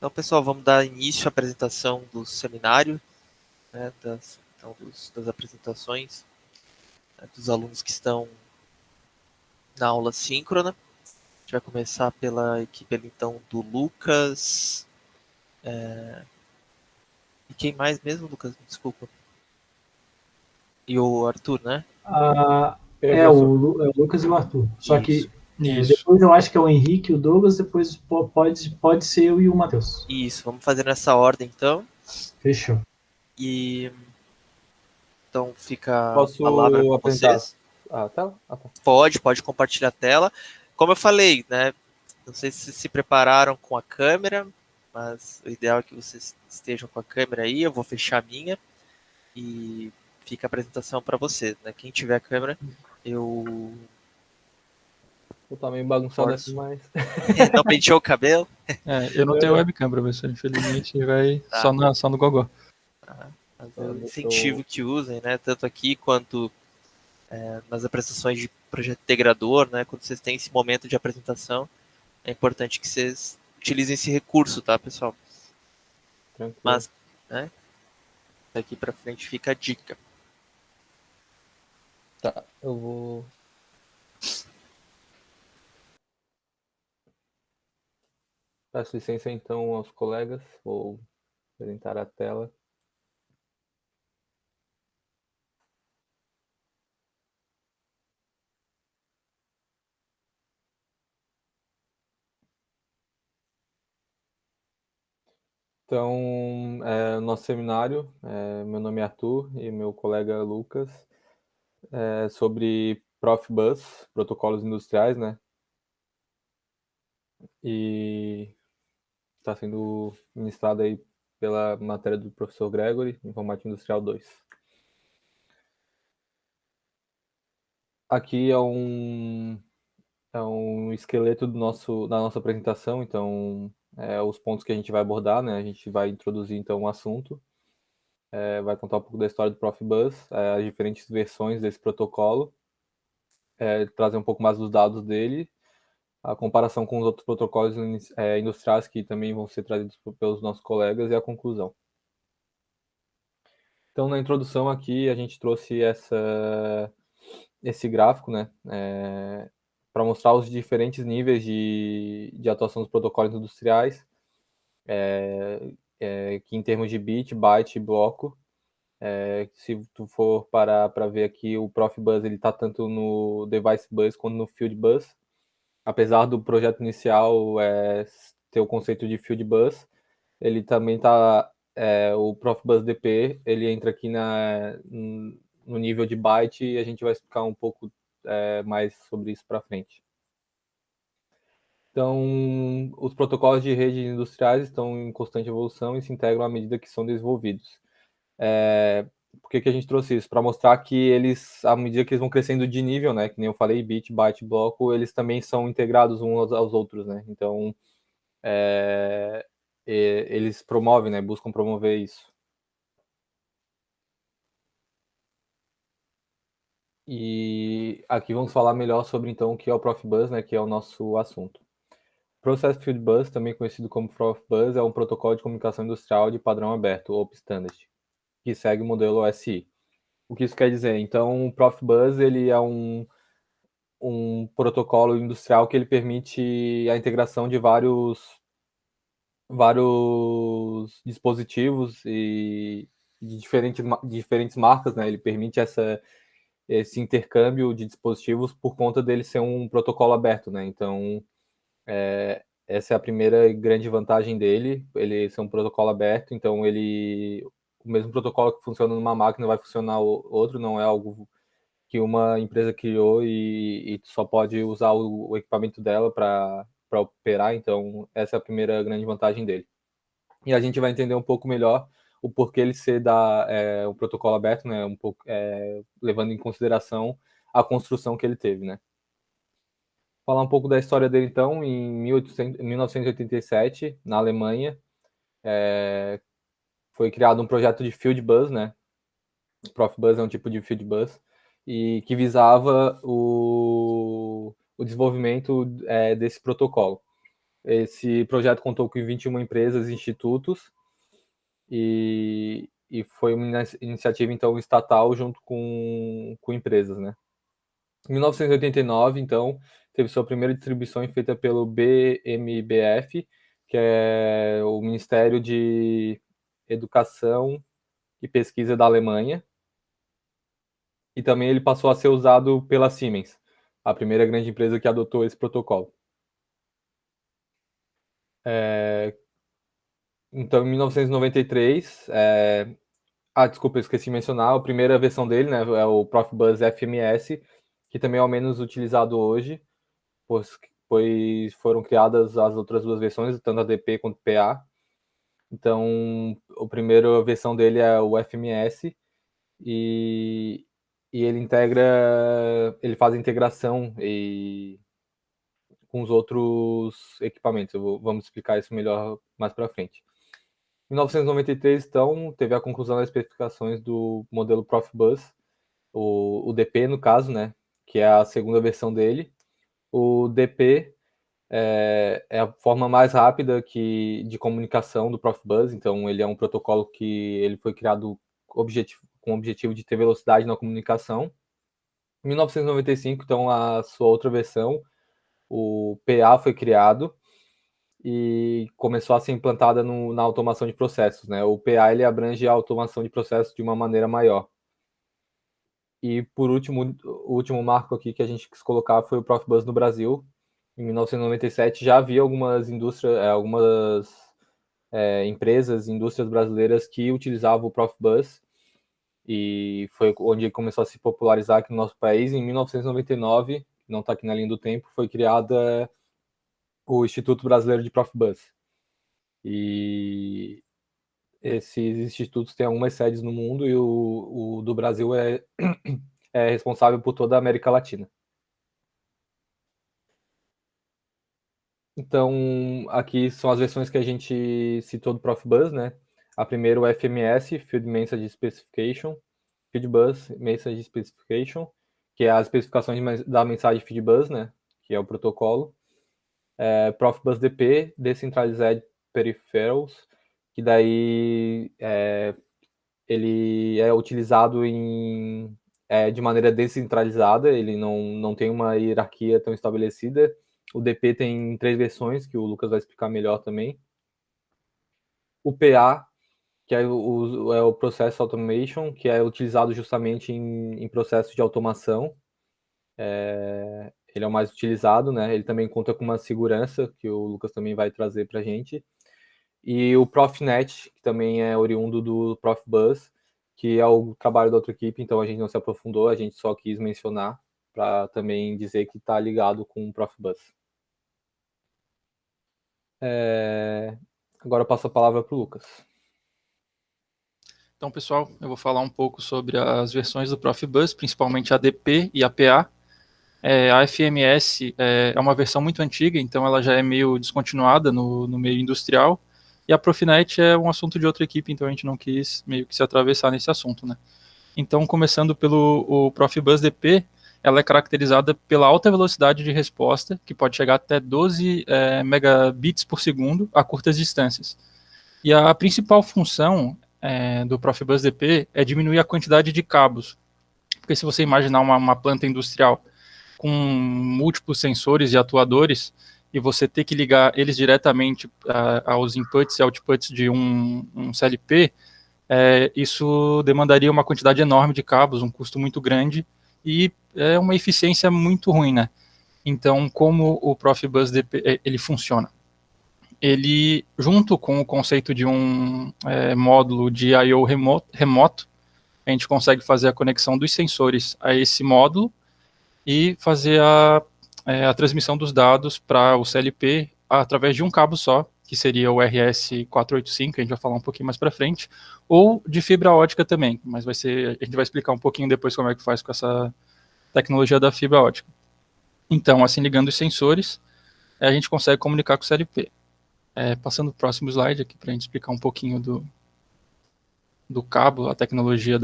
Então, pessoal, vamos dar início à apresentação do seminário, né, das apresentações, né, dos alunos que estão na aula síncrona. A gente vai começar pela equipe ali, então, do Lucas. E quem mais mesmo, Lucas? Desculpa. E o Arthur, né? É o Lucas e o Arthur. Só Isso. que Isso. depois eu acho que é o Henrique e o Douglas, depois pode ser eu e o Matheus. Isso, vamos fazer nessa ordem, então. Fechou. E então fica a palavra Posso com apresentar vocês. a tela? Tá. Pode compartilhar a tela. Como eu falei, né? Não sei se se prepararam com a câmera, mas o ideal é que vocês estejam com a câmera aí. Eu vou fechar a minha e fica a apresentação para vocês, né? Quem tiver a câmera, eu Eu tô meio bagunçado aqui, forço. mas. Não penteou o cabelo? Eu não tenho webcam, professor. Infelizmente, vai Tá. só no gogó. Mas eu Deixa eu... incentivo que usem, né? Tanto aqui quanto nas apresentações de projeto integrador, né? Quando vocês têm esse momento de apresentação, é importante que vocês utilizem esse recurso, tá, pessoal? Tranquilo. Mas, né? Daqui para frente fica a dica. Tá, eu vou. Peço licença então aos colegas, vou apresentar a tela. Então, nosso seminário, meu nome é Arthur e meu colega Lucas, é sobre Profibus, protocolos industriais, né? E está sendo ministrado aí pela matéria do professor Gregory, Informática Industrial 2. Aqui é um esqueleto da nossa apresentação, então os pontos que a gente vai abordar, né? A gente vai introduzir então um assunto, vai contar um pouco da história do Profibus, as diferentes versões desse protocolo, trazer um pouco mais dos dados dele, a comparação com os outros protocolos industriais que também vão ser trazidos pelos nossos colegas e a conclusão. Então, na introdução aqui, a gente trouxe esse gráfico, né, para mostrar os diferentes níveis de atuação dos protocolos industriais, que em termos de bit, byte e bloco, se tu for parar para ver aqui, o Profibus ele está tanto no Device Bus quanto no Field Bus. Apesar do projeto inicial ter o conceito de Field Bus, ele também está o Profibus DP, ele entra aqui no nível de byte e a gente vai explicar um pouco mais sobre isso para frente. Então, os protocolos de rede industriais estão em constante evolução e se integram à medida que são desenvolvidos. Por que a gente trouxe isso? Para mostrar que eles, à medida que eles vão crescendo de nível, né, que nem eu falei, bit, byte, bloco, eles também são integrados uns aos outros, né? Então, eles promovem, né, buscam promover isso. E aqui vamos falar melhor sobre então o que é o Profibus, né, que é o nosso assunto. Process Field Bus, também conhecido como Profibus, é um protocolo de comunicação industrial de padrão aberto, Open Standard, que segue o modelo OSI. O que isso quer dizer? Então, o Profibus ele é um protocolo industrial que ele permite a integração de vários dispositivos e de diferentes marcas, né? Ele permite esse intercâmbio de dispositivos por conta dele ser um protocolo aberto, né? Então, essa é a primeira grande vantagem dele, ele ser um protocolo aberto, então o mesmo protocolo que funciona numa máquina vai funcionar outro, não é algo que uma empresa criou e só pode usar o equipamento dela para operar, então essa é a primeira grande vantagem dele. E a gente vai entender um pouco melhor o porquê ele ser um protocolo aberto, né, um pouco levando em consideração a construção que ele teve, né. Falar um pouco da história dele, então, em 1987, na Alemanha, foi criado um projeto de Field Bus, né, Profibus é um tipo de Field Bus, e que visava o desenvolvimento desse protocolo. Esse projeto contou com 21 empresas e institutos e foi uma iniciativa, então, estatal junto com empresas, né? Em 1989, então, teve sua primeira distribuição feita pelo BMBF, que é o Ministério de Educação e Pesquisa da Alemanha. E também ele passou a ser usado pela Siemens, a primeira grande empresa que adotou esse protocolo. Então, em 1993, desculpa, eu esqueci de mencionar, a primeira versão dele, né, é o Profibus FMS, que também é o menos utilizado hoje, pois foram criadas as outras duas versões, tanto a DP quanto a PA. Então, a primeira versão dele é o FMS e ele faz a integração com os outros equipamentos. Vamos explicar isso melhor mais para frente. Em 1993, então, teve a conclusão das especificações do modelo Profibus, o DP, no caso, né, que é a segunda versão dele. O DP é a forma mais rápida de comunicação do Profibus, então ele é um protocolo que ele foi criado com o objetivo de ter velocidade na comunicação. Em 1995, então, a sua outra versão, o PA, foi criado e começou a ser implantada na automação de processos, né? O PA ele abrange a automação de processos de uma maneira maior. E por último, o último marco aqui que a gente quis colocar foi o Profibus no Brasil. Em 1997 já havia algumas empresas, indústrias brasileiras que utilizavam o Profibus e foi onde começou a se popularizar aqui no nosso país. Em 1999, não está aqui na linha do tempo, foi criada o Instituto Brasileiro de Profibus. E esses institutos têm algumas sedes no mundo e o do Brasil é responsável por toda a América Latina. Então, aqui são as versões que a gente citou do Profibus, né? A primeira, o FMS, Field Message Specification, Fieldbus Message Specification, que é as especificações da mensagem Fieldbus, né? Que é o protocolo. Profibus DP, Decentralized Peripherals, que daí ele é utilizado de maneira descentralizada, ele não tem uma hierarquia tão estabelecida. O DP tem 3 versões, que o Lucas vai explicar melhor também. O PA, que é o Process Automation, que é utilizado justamente em processos de automação. Ele é o mais utilizado, né? Ele também conta com uma segurança, que o Lucas também vai trazer para a gente. E o Profinet, que também é oriundo do Profibus, que é o trabalho da outra equipe, então a gente não se aprofundou, a gente só quis mencionar para também dizer que está ligado com o Profibus. Agora eu passo a palavra para o Lucas. Então, pessoal, eu vou falar um pouco sobre as versões do Profibus, principalmente a DP e a PA. A FMS é uma versão muito antiga, então ela já é meio descontinuada no meio industrial. E a Profinet é um assunto de outra equipe, então a gente não quis meio que se atravessar nesse assunto, né? Então, começando pelo Profibus DP, ela é caracterizada pela alta velocidade de resposta, que pode chegar até 12 megabits por segundo a curtas distâncias. E a principal função do Profibus DP é diminuir a quantidade de cabos. Porque se você imaginar uma planta industrial com múltiplos sensores e atuadores, e você ter que ligar eles diretamente aos inputs e outputs de um CLP, isso demandaria uma quantidade enorme de cabos, um custo muito grande, e é uma eficiência muito ruim, né? Então, como o Profibus DP ele funciona? Ele, junto com o conceito de um módulo de I/O remoto, a gente consegue fazer a conexão dos sensores a esse módulo e fazer a transmissão dos dados para o CLP através de um cabo só, que seria o RS485, a gente vai falar um pouquinho mais para frente, ou de fibra ótica também, mas a gente vai explicar um pouquinho depois como é que faz com essa tecnologia da fibra ótica. Então, assim, ligando os sensores, a gente consegue comunicar com o CLP. Passando o próximo slide aqui para a gente explicar um pouquinho do cabo, a tecnologia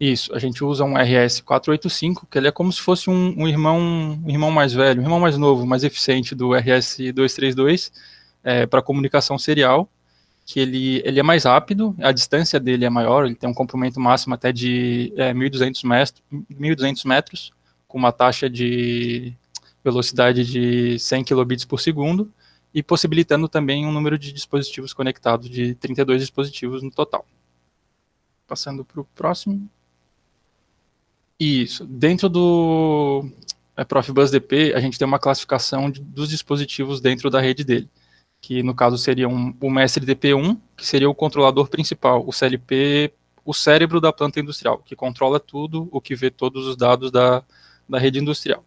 Isso, a gente usa um RS485, que ele é como se fosse um irmão mais velho, um irmão mais novo, mais eficiente do RS232 para comunicação serial, que ele é mais rápido, a distância dele é maior, ele tem um comprimento máximo até de 1.200 metros, com uma taxa de velocidade de 100 kbps por segundo, e possibilitando também um número de dispositivos conectados de 32 dispositivos no total. Passando para o próximo. Isso. Dentro do Profibus DP, a gente tem uma classificação dos dispositivos dentro da rede dele, que no caso seria o mestre DP1, que seria o controlador principal, o CLP, o cérebro da planta industrial, que controla tudo, o que vê todos os dados da rede industrial.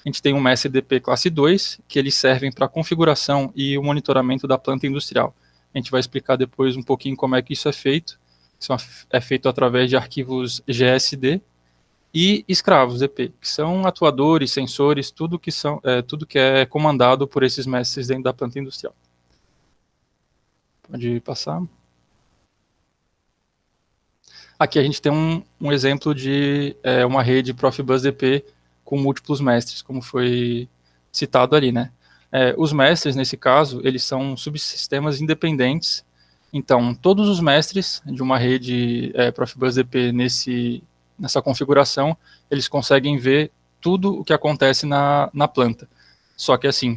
A gente tem o mestre DP classe 2, que eles servem para a configuração e o monitoramento da planta industrial. A gente vai explicar depois um pouquinho como é que isso é feito. Isso é feito através de arquivos GSD, e escravos DP, que são atuadores, sensores, tudo que é comandado por esses mestres dentro da planta industrial. Pode passar. Aqui a gente tem um exemplo de uma rede Profibus DP com múltiplos mestres, como foi citado ali, né? Os mestres, nesse caso, eles são subsistemas independentes. Então, todos os mestres de uma rede Profibus DP nessa configuração, eles conseguem ver tudo o que acontece na planta. Só que assim,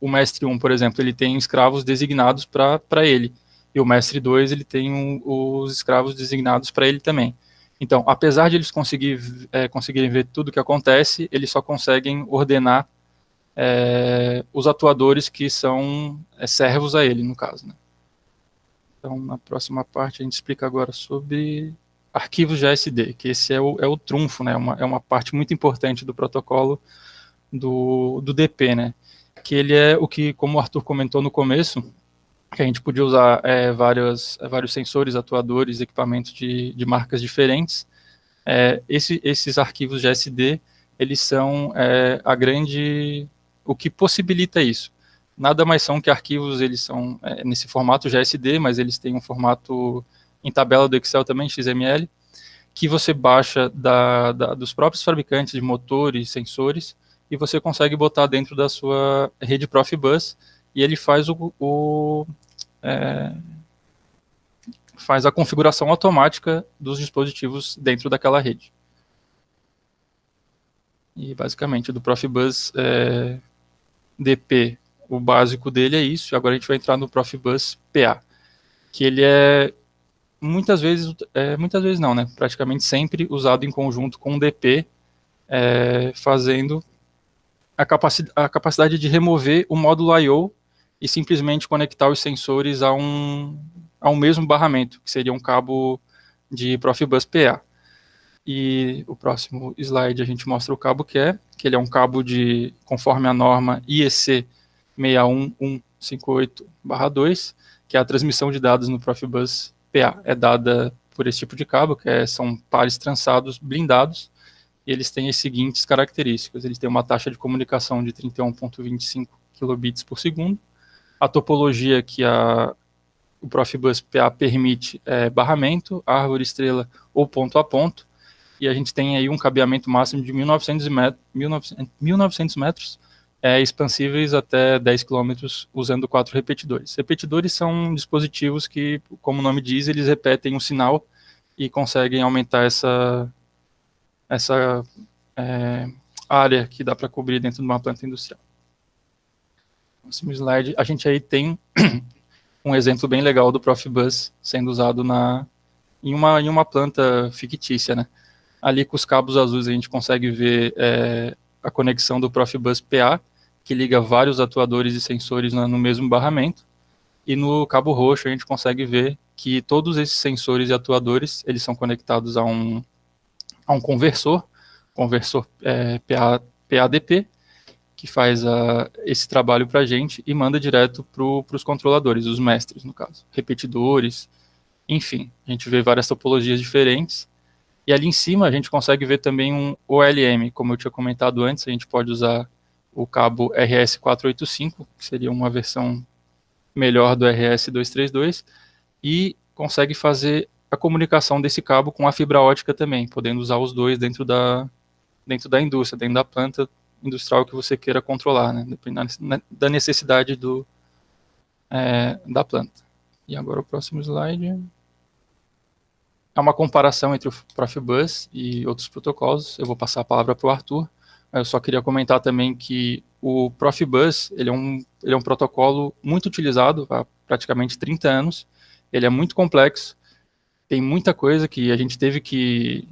o mestre 1, por exemplo, ele tem escravos designados para ele, e o mestre 2, ele tem os escravos designados para ele também. Então, apesar de eles conseguirem ver tudo o que acontece, eles só conseguem ordenar os atuadores que são servos a ele, no caso, né? Então, na próxima parte, a gente explica agora sobre arquivos GSD, que esse é o trunfo, né? É uma parte muito importante do protocolo do DP, né? Que ele é o que, como o Arthur comentou no começo, que a gente podia usar vários sensores, atuadores, equipamentos de marcas diferentes. Esses arquivos GSD, eles são o que possibilita isso. Nada mais são que arquivos, eles são nesse formato GSD, mas eles têm um formato em tabela do Excel também, XML, que você baixa dos próprios fabricantes de motores, sensores, e você consegue botar dentro da sua rede Profibus, e ele faz faz a configuração automática dos dispositivos dentro daquela rede. E basicamente, do Profibus DP, o básico dele é isso, e agora a gente vai entrar no Profibus PA, que ele muitas vezes não, né? Praticamente sempre usado em conjunto com o DP, fazendo a capacidade de remover o módulo I/O e simplesmente conectar os sensores a um mesmo barramento, que seria um cabo de Profibus PA. E o próximo slide a gente mostra o cabo que ele é um cabo conforme a norma IEC 61158/2, que é a transmissão de dados no Profibus PA. É dada por esse tipo de cabo, que são pares trançados blindados, e eles têm as seguintes características. Eles têm uma taxa de comunicação de 31.25 kbps por segundo. A topologia que o Profibus PA permite barramento, árvore, estrela ou ponto a ponto, e a gente tem aí um cabeamento máximo de 1.900 metros, expansíveis até 10 km usando 4 repetidores. Repetidores são dispositivos que, como o nome diz, eles repetem um sinal e conseguem aumentar essa área que dá para cobrir dentro de uma planta industrial. Próximo slide, a gente aí tem um exemplo bem legal do Profibus sendo usado em uma planta fictícia, né? Ali com os cabos azuis a gente consegue ver a conexão do Profibus PA, que liga vários atuadores e sensores no mesmo barramento, e no cabo roxo a gente consegue ver que todos esses sensores e atuadores, eles são conectados a um conversor PADP, que faz esse trabalho para a gente e manda direto para os controladores, os mestres, no caso, repetidores, enfim, a gente vê várias topologias diferentes. E ali em cima a gente consegue ver também um OLM, como eu tinha comentado antes, a gente pode usar o cabo RS485, que seria uma versão melhor do RS232, e consegue fazer a comunicação desse cabo com a fibra ótica também, podendo usar os dois dentro da indústria, dentro da planta industrial que você queira controlar, né, dependendo da necessidade da planta. E agora o próximo slide é uma comparação entre o Profibus e outros protocolos. Eu vou passar a palavra para o Arthur. Eu só queria comentar também que o Profibus ele é um protocolo muito utilizado há praticamente 30 anos. Ele é muito complexo, tem muita coisa que a gente teve que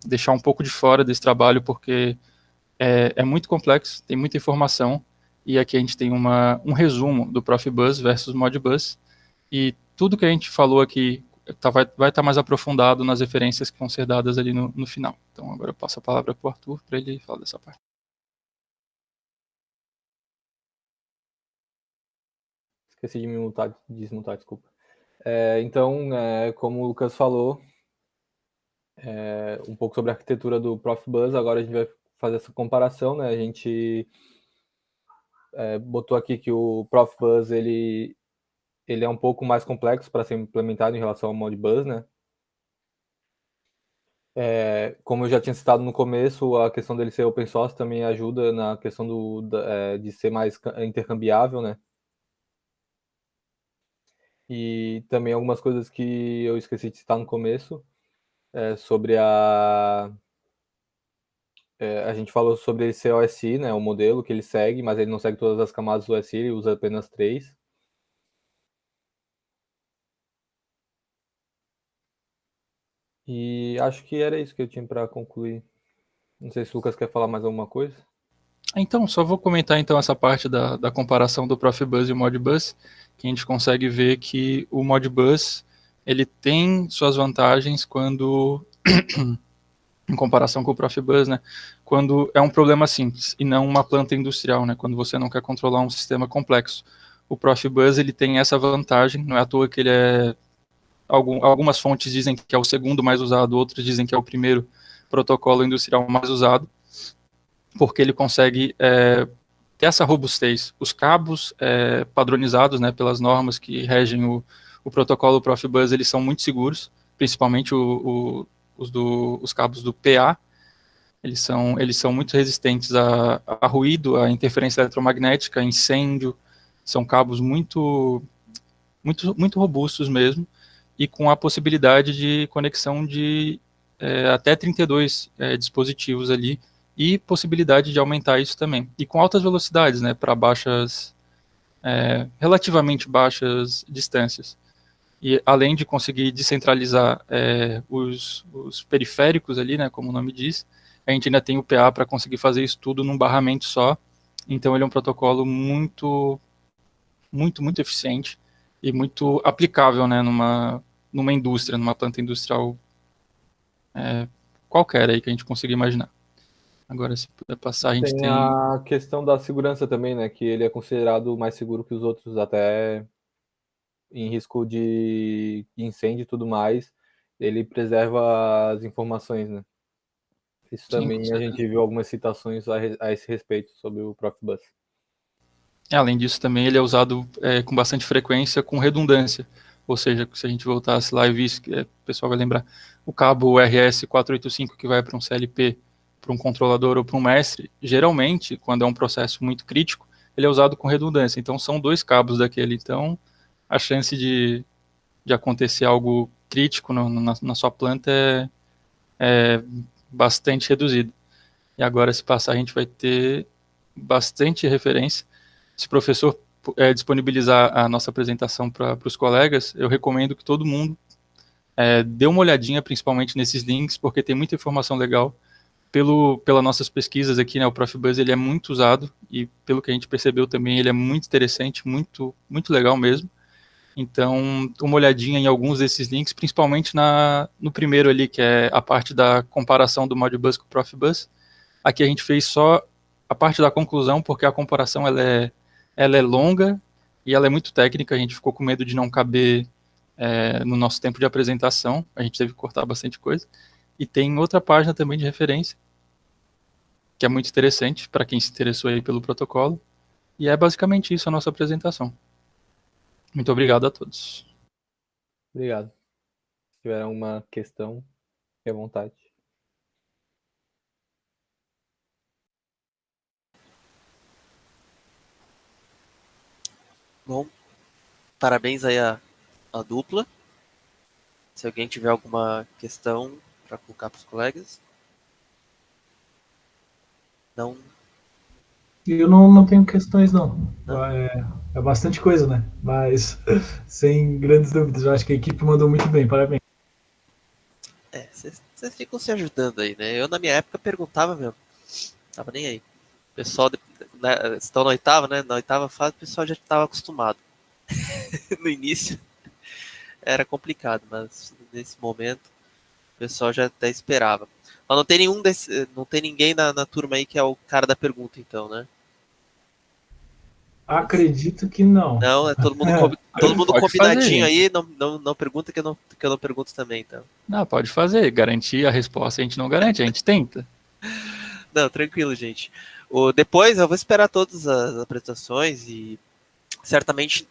deixar um pouco de fora desse trabalho, porque é muito complexo, tem muita informação, e aqui a gente tem um resumo do Profibus versus Modbus, e tudo que a gente falou aqui vai estar mais aprofundado nas referências que vão ser dadas ali no final. Então agora eu passo a palavra para o Arthur, para ele falar dessa parte. Esqueci de desmutar, desculpa. Então, como o Lucas falou, um pouco sobre a arquitetura do Profibus, agora a gente vai fazer essa comparação, né? A gente botou aqui que o Profibus ele é um pouco mais complexo para ser implementado em relação ao Modbus, né? Como eu já tinha citado no começo, a questão dele ser open source também ajuda na questão de ser mais intercambiável, né? E também algumas coisas que eu esqueci de citar no começo, sobre a gente falou sobre ele ser OSI, né, o modelo que ele segue, mas ele não segue todas as camadas do OSI, ele usa apenas 3. E acho que era isso que eu tinha para concluir. Não sei se o Lucas quer falar mais alguma coisa. Então, só vou comentar então essa parte da comparação do Profibus e o Modbus, que a gente consegue ver que o Modbus ele tem suas vantagens quando em comparação com o Profibus, né? Quando é um problema simples e não uma planta industrial, né? Quando você não quer controlar um sistema complexo. O Profibus ele tem essa vantagem, não é à toa que ele algumas fontes dizem que é o segundo mais usado, outras dizem que é o primeiro protocolo industrial mais usado, porque ele consegue ter essa robustez. Os cabos padronizados, né, pelas normas que regem o protocolo Profibus, eles são muito seguros, principalmente os cabos do PA, eles são muito resistentes a ruído, a interferência eletromagnética, a incêndio, são cabos muito, muito, muito robustos mesmo, e com a possibilidade de conexão de até 32 dispositivos ali, e possibilidade de aumentar isso também. E com altas velocidades, né, para relativamente baixas distâncias. E além de conseguir descentralizar os periféricos ali, né, como o nome diz, a gente ainda tem o PA para conseguir fazer isso tudo num barramento só. Então ele é um protocolo muito, muito, muito eficiente e muito aplicável, né, numa indústria, numa planta industrial qualquer aí que a gente consiga imaginar. Agora, se puder passar, a gente tem... a questão da segurança também, né, que ele é considerado mais seguro que os outros, até em risco de incêndio e tudo mais, ele preserva as informações, né? Isso também a gente viu algumas citações a esse respeito sobre o Profibus. Além disso, também ele é usado com bastante frequência, com redundância. Ou seja, se a gente voltasse lá e visse, o pessoal vai lembrar, o cabo RS-485 que vai para um CLP, para um controlador ou para um mestre, geralmente, quando é um processo muito crítico, ele é usado com redundância. Então, são 2 cabos daquele. Então, a chance de acontecer algo crítico na sua planta é bastante reduzida. E agora, se passar, a gente vai ter bastante referência. Se o professor disponibilizar a nossa apresentação para os colegas, eu recomendo que todo mundo dê uma olhadinha, principalmente nesses links, porque tem muita informação legal. Pelas nossas pesquisas aqui, né, o Profibus ele é muito usado, e pelo que a gente percebeu também, ele é muito interessante, muito, muito legal mesmo. Então, uma olhadinha em alguns desses links, principalmente no primeiro ali, que é a parte da comparação do Modbus com o Profibus. Aqui a gente fez só a parte da conclusão, porque a comparação ela é longa e ela é muito técnica, a gente ficou com medo de não caber no nosso tempo de apresentação, a gente teve que cortar bastante coisa. E tem outra página também de referência, que é muito interessante para quem se interessou aí pelo protocolo, e é basicamente isso a nossa apresentação. Muito obrigado a todos. Obrigado. tiver alguma questão, fique à vontade. Bom, parabéns aí a dupla. Se alguém tiver alguma questão para colocar para os colegas. Não. Eu não tenho questões, não. Não? É bastante coisa, né? Mas sem grandes dúvidas, eu acho que a equipe mandou muito bem, parabéns. Vocês ficam se ajudando aí, né? Eu, na minha época, perguntava mesmo. Tava nem aí. O pessoal, estão na oitava, né? Na oitava fase, o pessoal já estava acostumado. No início era complicado, mas nesse momento o pessoal já até esperava. Mas não tem não tem ninguém na turma aí que é o cara da pergunta, então, né? Acredito que não. Não, é todo mundo Pode combinadinho fazer. aí, não pergunta que eu não pergunto também, então. Não, pode fazer. Garantir a resposta a gente não garante, a gente tenta. Não, tranquilo, gente. Depois eu vou esperar todas as apresentações e certamente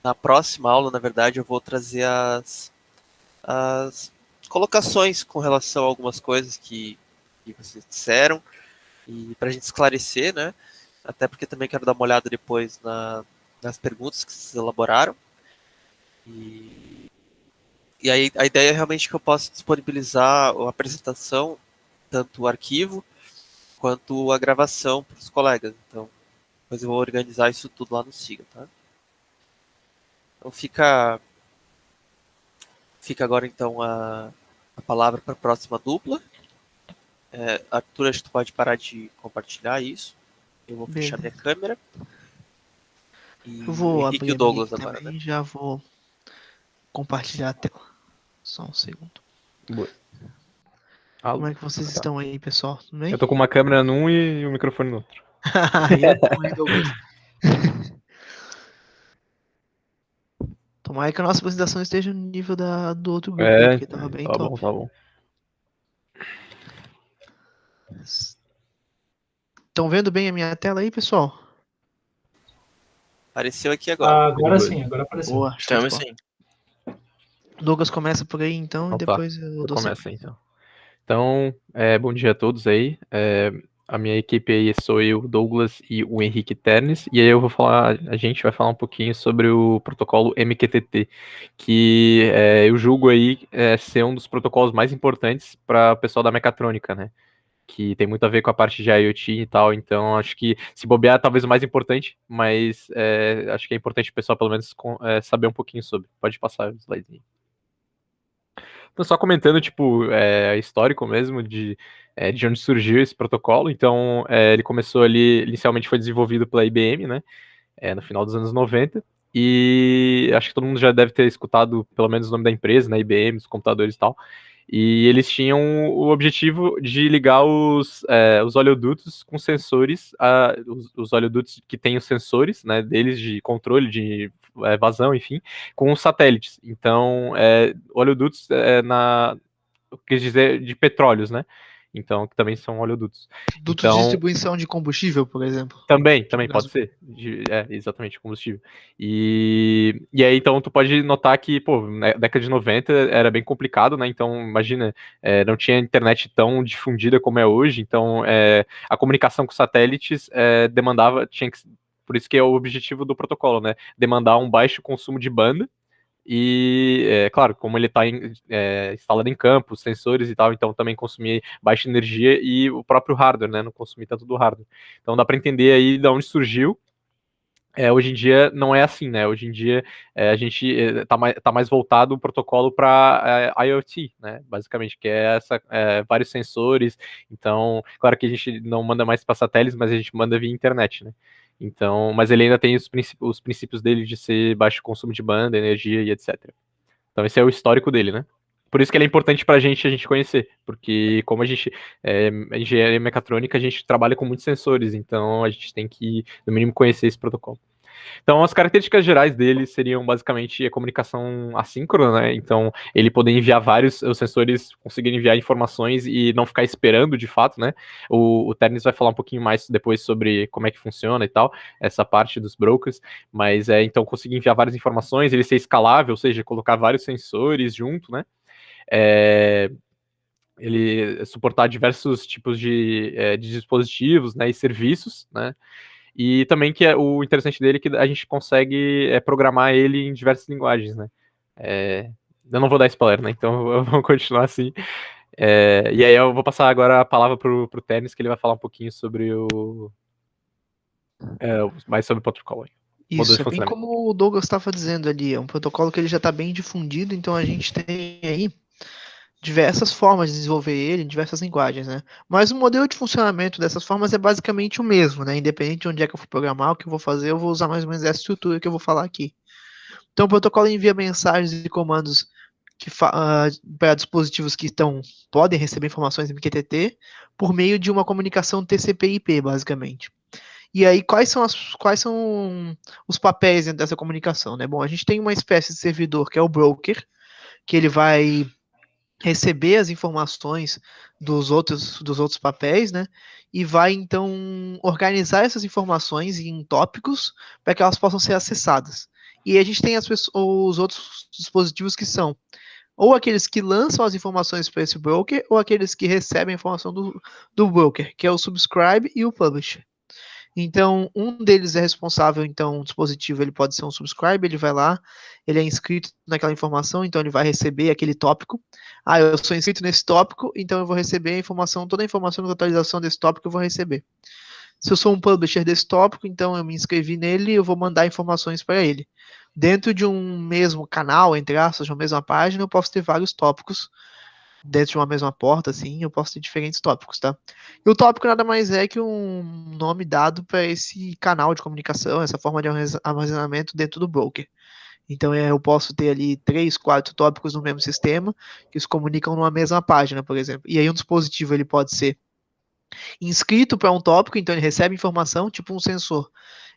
na próxima aula, na verdade, eu vou trazer as colocações com relação a algumas coisas que vocês disseram e para a gente esclarecer, né? Até porque também quero dar uma olhada depois nas perguntas que vocês elaboraram. E aí a ideia é realmente que eu possa disponibilizar a apresentação, tanto o arquivo quanto a gravação para os colegas. Então, depois eu vou organizar isso tudo lá no Siga, tá? Então fica agora então a palavra para a próxima dupla. Arthur, acho que tu pode parar de compartilhar isso. Eu vou fechar minha câmera. E Eu vou o Henrique abrir e o a minha Douglas aqui agora, também né? e já vou compartilhar a tela. Só um segundo. Boa. Como é que vocês estão aí, pessoal? Tudo bem? Eu tô com uma câmera num e o microfone no outro. Eu também, Douglas. Tomara que a nossa apresentação esteja no nível do outro grupo aí, porque tava bem tá top. bom, tá bom. Estão vendo bem a minha tela aí, pessoal? Apareceu aqui agora. Agora sim, agora apareceu. Boa, show de Estamos bola. sim. Douglas começa por aí então Então e tá, depois eu eu dou começo sequência. então. Então, bom dia a todos aí. A minha equipe aí sou eu, Douglas e o Henrique Ternes, e aí a gente vai falar um pouquinho sobre o protocolo MQTT, que eu julgo aí ser um dos protocolos mais importantes para o pessoal da mecatrônica, né? Que tem muito a ver com a parte de IoT e tal, então acho que se bobear talvez o mais importante, mas acho que é importante o pessoal pelo menos saber um pouquinho sobre. Pode passar o slide. Então, só comentando, tipo, histórico mesmo de onde surgiu esse protocolo. Então, ele começou ali, inicialmente foi desenvolvido pela IBM, né, no final dos anos 90, e acho que todo mundo já deve ter escutado pelo menos o nome da empresa, né, IBM, os computadores e tal. E eles tinham o objetivo de ligar os oleodutos com sensores, os oleodutos que têm os sensores, né, deles de controle de vazão, enfim, com os satélites. Então, oleodutos quer dizer de petróleos, né? Então, que também são oleodutos. Duto de Então, distribuição de combustível, por exemplo. também Tipo pode gás. ser. Exatamente, combustível. E aí, então, tu pode notar que, pô, na década de 90 era bem complicado, né? Então, imagina, não tinha internet tão difundida como é hoje, então a comunicação com satélites por isso que é o objetivo do protocolo, né? Demandar um baixo consumo de banda, e, claro, como ele está instalado em campo, sensores e tal, então também consumir baixa energia e o próprio hardware, né? Não consumir tanto do hardware. Então dá para entender aí de onde surgiu. Hoje em dia não é assim, né? Hoje em dia a gente tá mais voltado o protocolo para IoT, né? Basicamente, que é vários sensores. Então, claro que a gente não manda mais para satélites, mas a gente manda via internet, né? Então, mas ele ainda tem os princípios dele de ser baixo consumo de banda, energia e etc. Então esse é o histórico dele, né? Por isso que ele é importante pra gente a gente conhecer, porque como a gente engenharia mecatrônica, a gente trabalha com muitos sensores, então a gente tem que, no mínimo, conhecer esse protocolo. Então, as características gerais dele seriam basicamente a comunicação assíncrona, né? Então, ele poder enviar os sensores conseguirem enviar informações e não ficar esperando de fato, né? O Ternes vai falar um pouquinho mais depois sobre como é que funciona e tal, essa parte dos brokers, mas então conseguir enviar várias informações, ele ser escalável, ou seja, colocar vários sensores junto, né? ele suportar diversos tipos de dispositivos, né, e serviços, né, e também que o interessante dele é que a gente consegue programar ele em diversas linguagens, né. Eu não vou dar spoiler, né, então vamos continuar assim. E aí eu vou passar agora a palavra pro Ternes, que ele vai falar um pouquinho sobre mais sobre o protocolo. Isso, é bem como o Douglas estava dizendo ali, é um protocolo que ele já está bem difundido, então a gente tem aí diversas formas de desenvolver ele em diversas linguagens, né? Mas o modelo de funcionamento dessas formas é basicamente o mesmo, né? Independente de onde é que eu for programar, o que eu vou fazer, eu vou usar mais ou menos essa estrutura que eu vou falar aqui. Então, o protocolo envia mensagens e comandos para dispositivos que podem receber informações em MQTT por meio de uma comunicação TCP/IP, basicamente. E aí, quais são os papéis dentro dessa comunicação, né? Bom, a gente tem uma espécie de servidor que é o broker, que ele vai receber as informações dos outros papéis, né? E vai então organizar essas informações em tópicos para que elas possam ser acessadas. E a gente tem os outros dispositivos que são ou aqueles que lançam as informações para esse broker, ou aqueles que recebem a informação do broker, que é o subscribe e o publisher. Então, um deles é responsável, então, o dispositivo ele pode ser um subscribe, ele vai lá, ele é inscrito naquela informação, então ele vai receber aquele tópico. Ah, eu sou inscrito nesse tópico, então eu vou receber a informação, toda a informação da atualização desse tópico eu vou receber. Se eu sou um publisher desse tópico, então eu me inscrevi nele e eu vou mandar informações para ele. Dentro de um mesmo canal, entre aspas, de uma mesma página, eu posso ter vários tópicos dentro de uma mesma porta, assim, eu posso ter diferentes tópicos, tá? E o tópico nada mais é que um nome dado para esse canal de comunicação, essa forma de armazenamento dentro do broker. Então eu posso ter ali 3, 4 tópicos no mesmo sistema que se comunicam numa mesma página, por exemplo. E aí um dispositivo ele pode ser inscrito para um tópico, então ele recebe informação, tipo um sensor.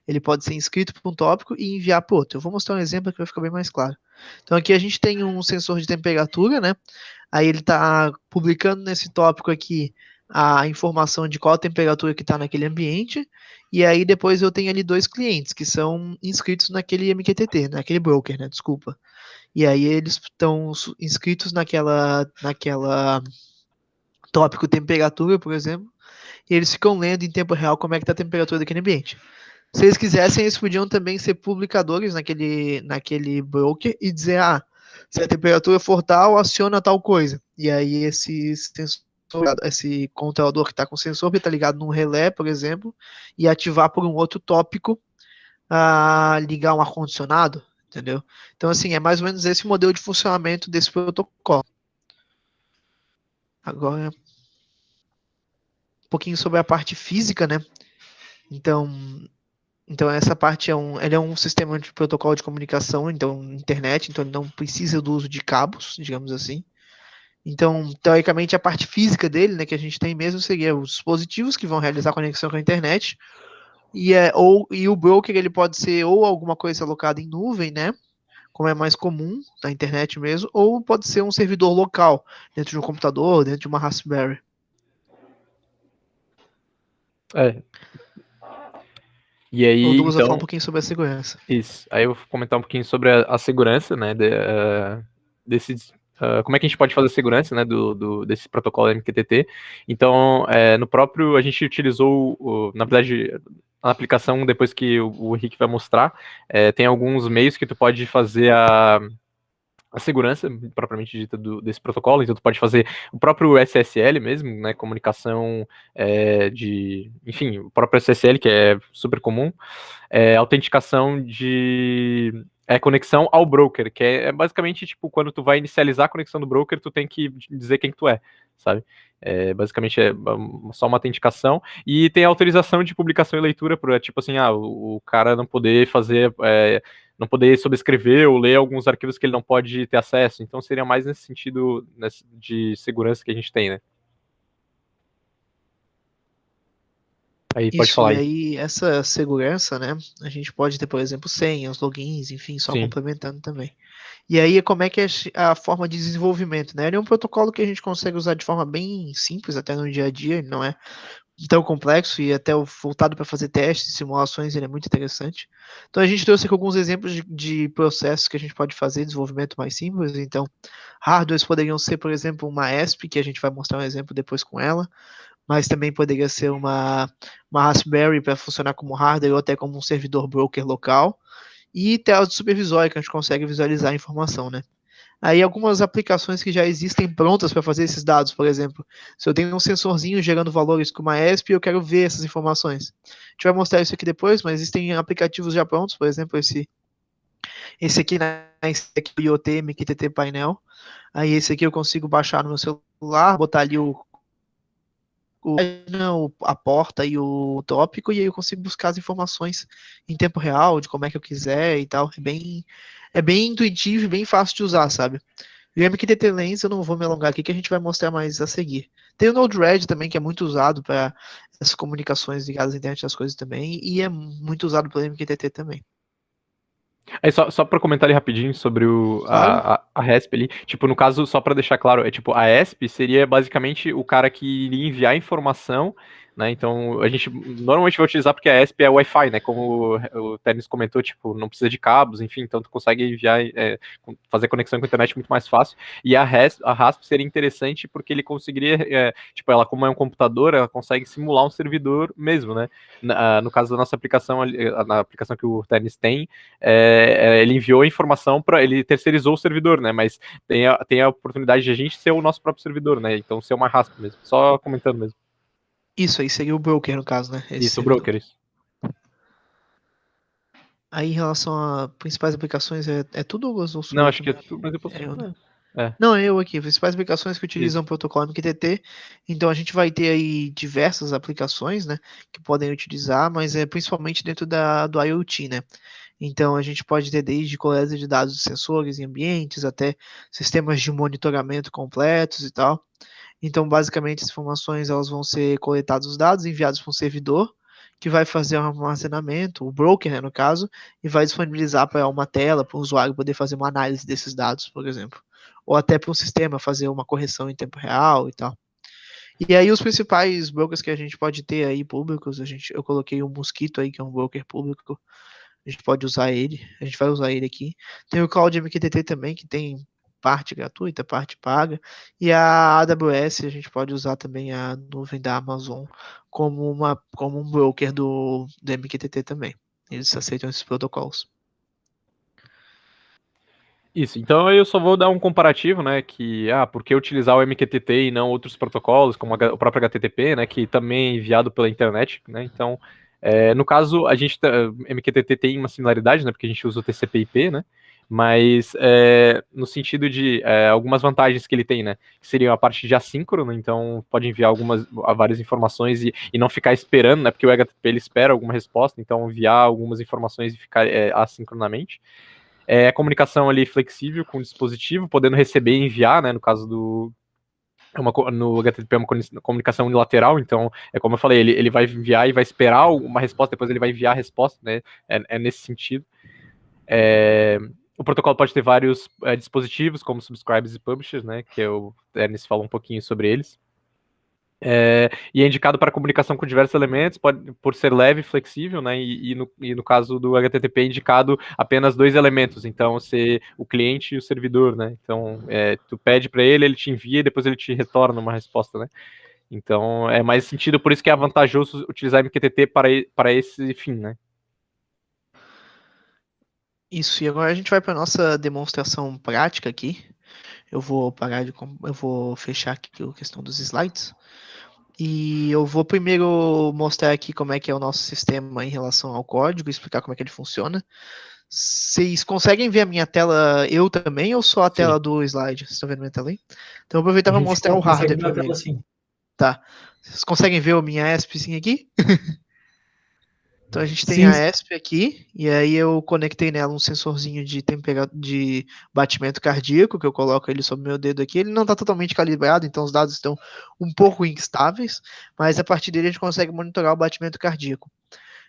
Ele pode ser inscrito para um tópico e enviar para outro. Eu vou mostrar um exemplo que vai ficar bem mais claro. Então aqui a gente tem um sensor de temperatura, né? Aí ele está publicando nesse tópico aqui a informação de qual a temperatura que está naquele ambiente, e aí depois eu tenho ali 2 clientes que são inscritos naquele MQTT, naquele broker, né? Desculpa. E aí eles estão inscritos naquela tópico temperatura, por exemplo, e eles ficam lendo em tempo real como é que está a temperatura daquele ambiente. Se eles quisessem, eles podiam também ser publicadores naquele broker e dizer, se a temperatura for tal, aciona tal coisa. E aí esse controlador que está com o sensor está ligado num relé, por exemplo, e ativar por um outro tópico ligar um ar-condicionado, entendeu? Então, assim, é mais ou menos esse modelo de funcionamento desse protocolo. Agora, um pouquinho sobre a parte física, né? Então essa parte ele é um sistema de protocolo de comunicação, então internet, então ele não precisa do uso de cabos, digamos assim. Então, teoricamente, a parte física dele, né, que a gente tem mesmo, seria os dispositivos que vão realizar a conexão com a internet, e o broker ele pode ser ou alguma coisa alocada em nuvem, né, como é mais comum na internet mesmo, ou pode ser um servidor local, dentro de um computador, dentro de uma Raspberry. E aí, o Douglas vai então, falar um pouquinho sobre a segurança. Isso. Aí eu vou comentar um pouquinho sobre a segurança, né, como é que a gente pode fazer a segurança, né, desse protocolo MQTT. Então, no próprio, a gente utilizou, na verdade, a aplicação, depois que o Henrique vai mostrar, tem alguns meios que tu pode fazer a segurança, propriamente dita, desse protocolo. Então tu pode fazer o próprio SSL mesmo, né, comunicação enfim, o próprio SSL, que é super comum, autenticação de conexão ao broker, que é basicamente, tipo, quando tu vai inicializar a conexão do broker, tu tem que dizer quem que tu é, sabe? Basicamente é só uma autenticação, e tem autorização de publicação e leitura, tipo assim, o cara não poder fazer... não poder sobrescrever ou ler alguns arquivos que ele não pode ter acesso. Então seria mais nesse sentido de segurança que a gente tem, né? Aí pode falar aí. E aí, essa segurança, né, a gente pode ter, por exemplo, senhas, logins, enfim, só complementando também. E aí, como é que é a forma de desenvolvimento, né? Ele é um protocolo que a gente consegue usar de forma bem simples, até no dia a dia, ele não é tão complexo e até voltado para fazer testes, simulações, ele é muito interessante. Então a gente trouxe aqui alguns exemplos de processos que a gente pode fazer, desenvolvimento mais simples. Então, hardwares poderiam ser, por exemplo, uma ESP, que a gente vai mostrar um exemplo depois com ela, mas também poderia ser uma Raspberry para funcionar como hardware ou até como um servidor broker local. E tela de supervisória, que a gente consegue visualizar a informação, né? Aí algumas aplicações que já existem prontas para fazer esses dados, por exemplo, se eu tenho um sensorzinho gerando valores com uma ESP, eu quero ver essas informações. A gente vai mostrar isso aqui depois, mas existem aplicativos já prontos, por exemplo, esse aqui esse aqui, o IoT MQTT Painel. Aí esse aqui eu consigo baixar no meu celular, botar ali a porta e o tópico, e aí eu consigo buscar as informações em tempo real, de como é que eu quiser e tal. É bem intuitivo e bem fácil de usar, sabe? E o MQTT Lens eu não vou me alongar aqui, que a gente vai mostrar mais a seguir. Tem o Node-RED também, que é muito usado para essas comunicações ligadas à internet das coisas também, e é muito usado pelo MQTT também. Aí só para comentar ali rapidinho sobre Claro. a RESP ali, tipo, no caso, só para deixar claro, é tipo, a ESP seria basicamente o cara que iria enviar informação, né? Então, a gente normalmente vai utilizar porque a ESP é Wi-Fi, né? Como o Ternis comentou, tipo, não precisa de cabos, enfim, então tu consegue enviar, fazer conexão com a internet muito mais fácil. E a RASP seria interessante porque ele conseguiria, tipo, ela como é um computador, ela consegue simular um servidor mesmo, né? No caso da nossa aplicação, na aplicação que o Ternis tem, ele enviou a informação para ele terceirizou o servidor, né? Mas tem a oportunidade de a gente ser o nosso próprio servidor, né? Então ser uma RASP mesmo. Só comentando mesmo. Isso aí seria o broker, no caso, né? Esse Isso, o servidor. broker, isso. Aí em relação a principais aplicações, é tudo ou sou Não, eu acho que é também? tudo, mas eu posso. Eu, né? É. Não, é eu aqui. Principais aplicações que utilizam o Isso. protocolo MQTT. Então a gente vai ter aí diversas aplicações, né, que podem utilizar, mas é principalmente dentro do IoT, né? Então a gente pode ter desde coleta de dados de sensores em ambientes até sistemas de monitoramento completos e tal. Então basicamente as informações elas vão ser coletados os dados, enviados para um servidor que vai fazer um armazenamento, o broker, né, no caso, e vai disponibilizar para uma tela para o usuário poder fazer uma análise desses dados, por exemplo, ou até para um sistema fazer uma correção em tempo real e tal. E aí os principais brokers que a gente pode ter aí públicos, eu coloquei o Mosquito aí, que é um broker público, a gente pode usar ele, a gente vai usar ele aqui. Tem o Cloud MQTT também, que tem parte gratuita, parte paga, e a AWS a gente pode usar também a nuvem da Amazon como um broker do MQTT também. Eles aceitam esses protocolos. Isso, então eu só vou dar um comparativo, né, que, por que utilizar o MQTT e não outros protocolos, como o próprio HTTP, né, que também é enviado pela internet, né, então, no caso, MQTT tem uma similaridade, né, porque a gente usa o TCP/IP, né, mas no sentido de algumas vantagens que ele tem, né, que seria a parte de assíncrono, então pode enviar várias informações e não ficar esperando, né, porque o HTTP ele espera alguma resposta, então enviar algumas informações e ficar assincronamente. A comunicação ali flexível com o dispositivo, podendo receber e enviar, né, no caso no HTTP é uma comunicação unilateral, então, como eu falei, ele vai enviar e vai esperar uma resposta, depois ele vai enviar a resposta, né, nesse sentido. O protocolo pode ter vários dispositivos, como subscribers e publishers, né, que o Ernest falou um pouquinho sobre eles. E é indicado para comunicação com diversos elementos, por ser leve e flexível, né? E no caso do HTTP é indicado apenas 2 elementos, então ser o cliente e o servidor, né? Então tu pede para ele te envia e depois ele te retorna uma resposta, né? Então é mais sentido, por isso que é vantajoso utilizar MQTT para esse fim, né? Isso, e agora a gente vai para nossa demonstração prática aqui. Eu vou fechar aqui a questão dos slides. E eu vou primeiro mostrar aqui como é que é o nosso sistema em relação ao código, explicar como é que ele funciona. Vocês conseguem ver a minha tela eu também ou só a Sim. tela do slide? Vocês estão vendo minha tela aí? Então eu vou aproveitar A para gente mostrar o consegue hardware ver na primeiro. tela, sim. Tá. Vocês conseguem ver a minha ESP aqui? Então a gente tem Sim, a ESP aqui, e aí eu conectei nela um sensorzinho de batimento cardíaco, que eu coloco ele sobre o meu dedo aqui. Ele não está totalmente calibrado, então os dados estão um pouco instáveis, mas a partir dele a gente consegue monitorar o batimento cardíaco.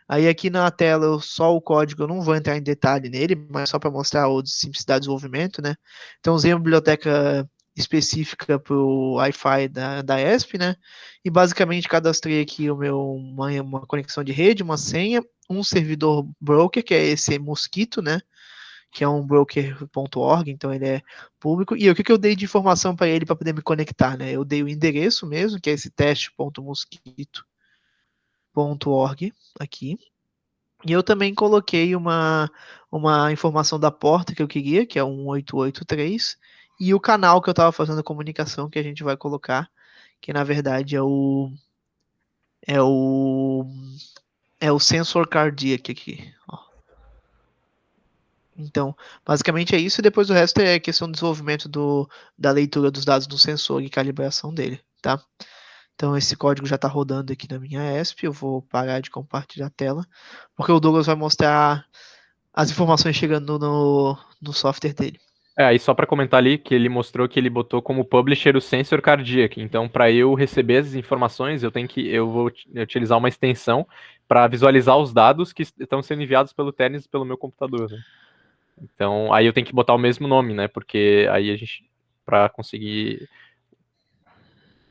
Aí aqui na tela, só o código, eu não vou entrar em detalhe nele, mas só para mostrar a simplicidade do desenvolvimento, né? Então usei a biblioteca específica para o Wi-Fi da ESP, né? E basicamente cadastrei aqui uma conexão de rede, uma senha, um servidor broker, que é esse Mosquito, né? Que é um broker.org, então ele é público. E o que eu dei de informação para ele para poder me conectar, né? Eu dei o endereço mesmo, que é esse teste.mosquito.org aqui. E eu também coloquei uma informação da porta que eu queria, que é 1883, e o canal que eu estava fazendo a comunicação, que a gente vai colocar, que na verdade é o sensor cardíaco aqui. Ó. Então, basicamente é isso, e depois o resto é questão do desenvolvimento da leitura dos dados do sensor e calibração dele, tá? Então esse código já está rodando aqui na minha ESP, eu vou parar de compartilhar a tela, porque o Douglas vai mostrar as informações chegando no software dele. Aí só para comentar ali que ele mostrou que ele botou como publisher o sensor cardíaco. Então, para eu receber as informações, eu vou utilizar uma extensão para visualizar os dados que estão sendo enviados pelo Ternis pelo meu computador. Né? Então, aí eu tenho que botar o mesmo nome, né? Porque aí a gente para conseguir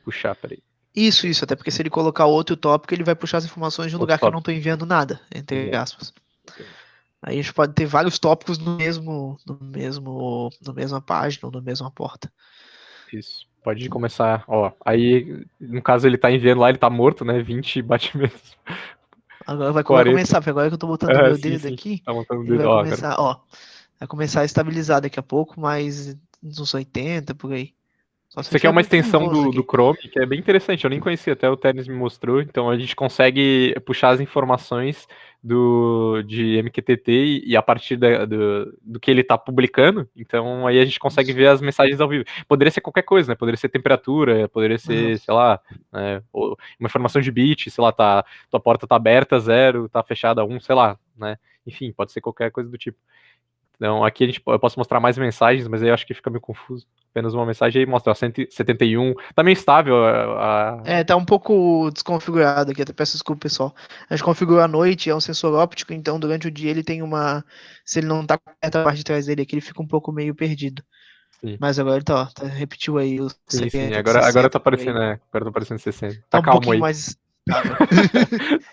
puxar, peraí. Isso, até porque se ele colocar outro tópico, ele vai puxar as informações de um lugar que eu não estou enviando nada, entre aspas. Aí a gente pode ter vários tópicos na mesma página ou na mesma porta. Isso. Pode começar, ó. Aí, no caso, ele tá enviando lá, ele tá morto, né? 20 batimentos. Agora vai começar, porque agora que eu tô botando o meu dedo aqui, tá botando ele vai ó, começar, agora... ó. Vai começar a estabilizar daqui a pouco, mas uns 80 por aí. Isso aqui é uma extensão do Chrome, que é bem interessante, eu nem conhecia, até o Ternis me mostrou, então a gente consegue puxar as informações de MQTT e a partir do que ele está publicando, então aí a gente consegue ver as mensagens ao vivo. Poderia ser qualquer coisa, né? Poderia ser temperatura, poderia ser, sei lá, né? Uma informação de bit, sei lá, tua porta tá aberta 0, tá fechada 1, sei lá, né? Enfim, pode ser qualquer coisa do tipo. Então, aqui eu posso mostrar mais mensagens, mas aí eu acho que fica meio confuso. Apenas uma mensagem aí mostra 171. Tá meio estável tá um pouco desconfigurado aqui, até peço desculpa, pessoal. A gente configurou à noite, é um sensor óptico, então durante o dia ele tem uma... Se ele não tá perto da parte de trás dele aqui, ele fica um pouco meio perdido. Sim. Mas agora ele repetiu aí os 70, sim. Agora tá aparecendo, agora tá aparecendo 60. Tá um calmo pouquinho aí. Mais estável.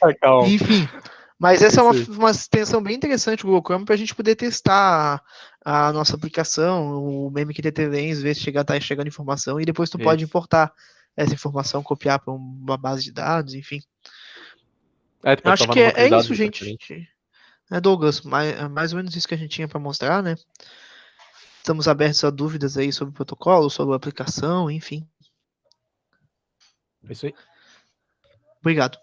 Tá calmo. Enfim... Mas essa é uma extensão bem interessante do Google Chrome para a gente poder testar a nossa aplicação, o MQTT Lens, ver se tá chegando informação e depois tu pode importar essa informação, copiar para uma base de dados, enfim. Eu acho que é isso, gente. Douglas, mais ou menos isso que a gente tinha para mostrar, né? Estamos abertos a dúvidas aí sobre o protocolo, sobre a aplicação, enfim. É isso aí. Obrigado.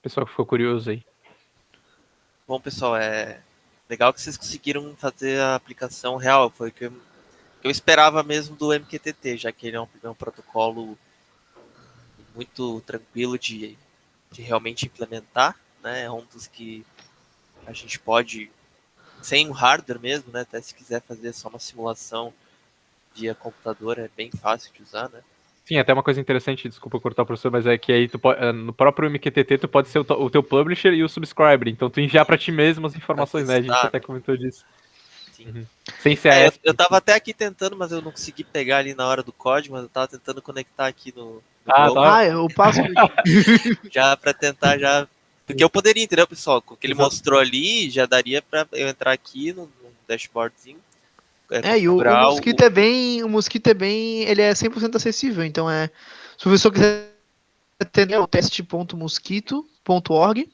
Pessoal que ficou curioso aí. Bom, pessoal, é legal que vocês conseguiram fazer a aplicação real. Foi o que eu esperava mesmo do MQTT, já que ele é um protocolo muito tranquilo de realmente implementar, né? É um dos que a gente pode, sem o hardware mesmo, né? Até se quiser fazer só uma simulação via computador, é bem fácil de usar, né? Sim, até uma coisa interessante, desculpa cortar o professor, mas é que aí no próprio MQTT tu pode ser o teu publisher e o subscriber, então tu enviar para ti mesmo as informações, né? A gente até comentou disso. Sim. Sem ser eu tava até aqui tentando, mas eu não consegui pegar ali na hora do código, mas eu tava tentando conectar aqui no eu passo já para tentar já, porque eu poderia, entendeu, pessoal? Com o que ele mostrou ali, já daria para eu entrar aqui no dashboardzinho. E o Mosquito é bem, ele é 100% acessível, então se o professor quiser ter o teste.mosquito.org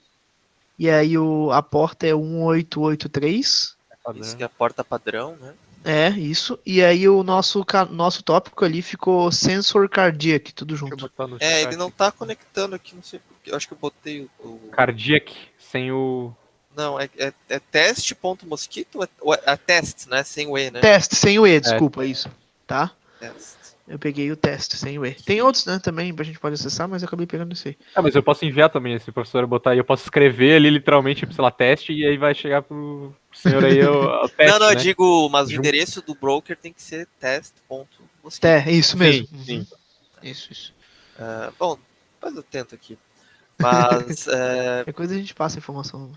e aí a porta é 1883. Isso que é a porta padrão, né? Isso. E aí o nosso tópico ali ficou sensor cardiac, tudo junto. Ele não tá conectando aqui, não sei porque. Eu acho que eu botei o... Cardiac, sem o... Não, é teste.mosquito? É teste, né? Sem o E, né? Teste, sem o E, desculpa, isso. Tá? Teste. Eu peguei o teste sem o E. Tem outros, né, também, pra gente pode acessar, mas eu acabei pegando esse aí. Mas eu posso enviar também, se o professor botar aí, eu posso escrever ali literalmente, sei lá, teste, e aí vai chegar pro senhor aí o teste, Não, né? eu digo, mas o endereço do broker tem que ser teste.mosquito. Isso mesmo. Sim. Isso. Bom, depois eu tento aqui. Mas... É coisa a gente passa a informação.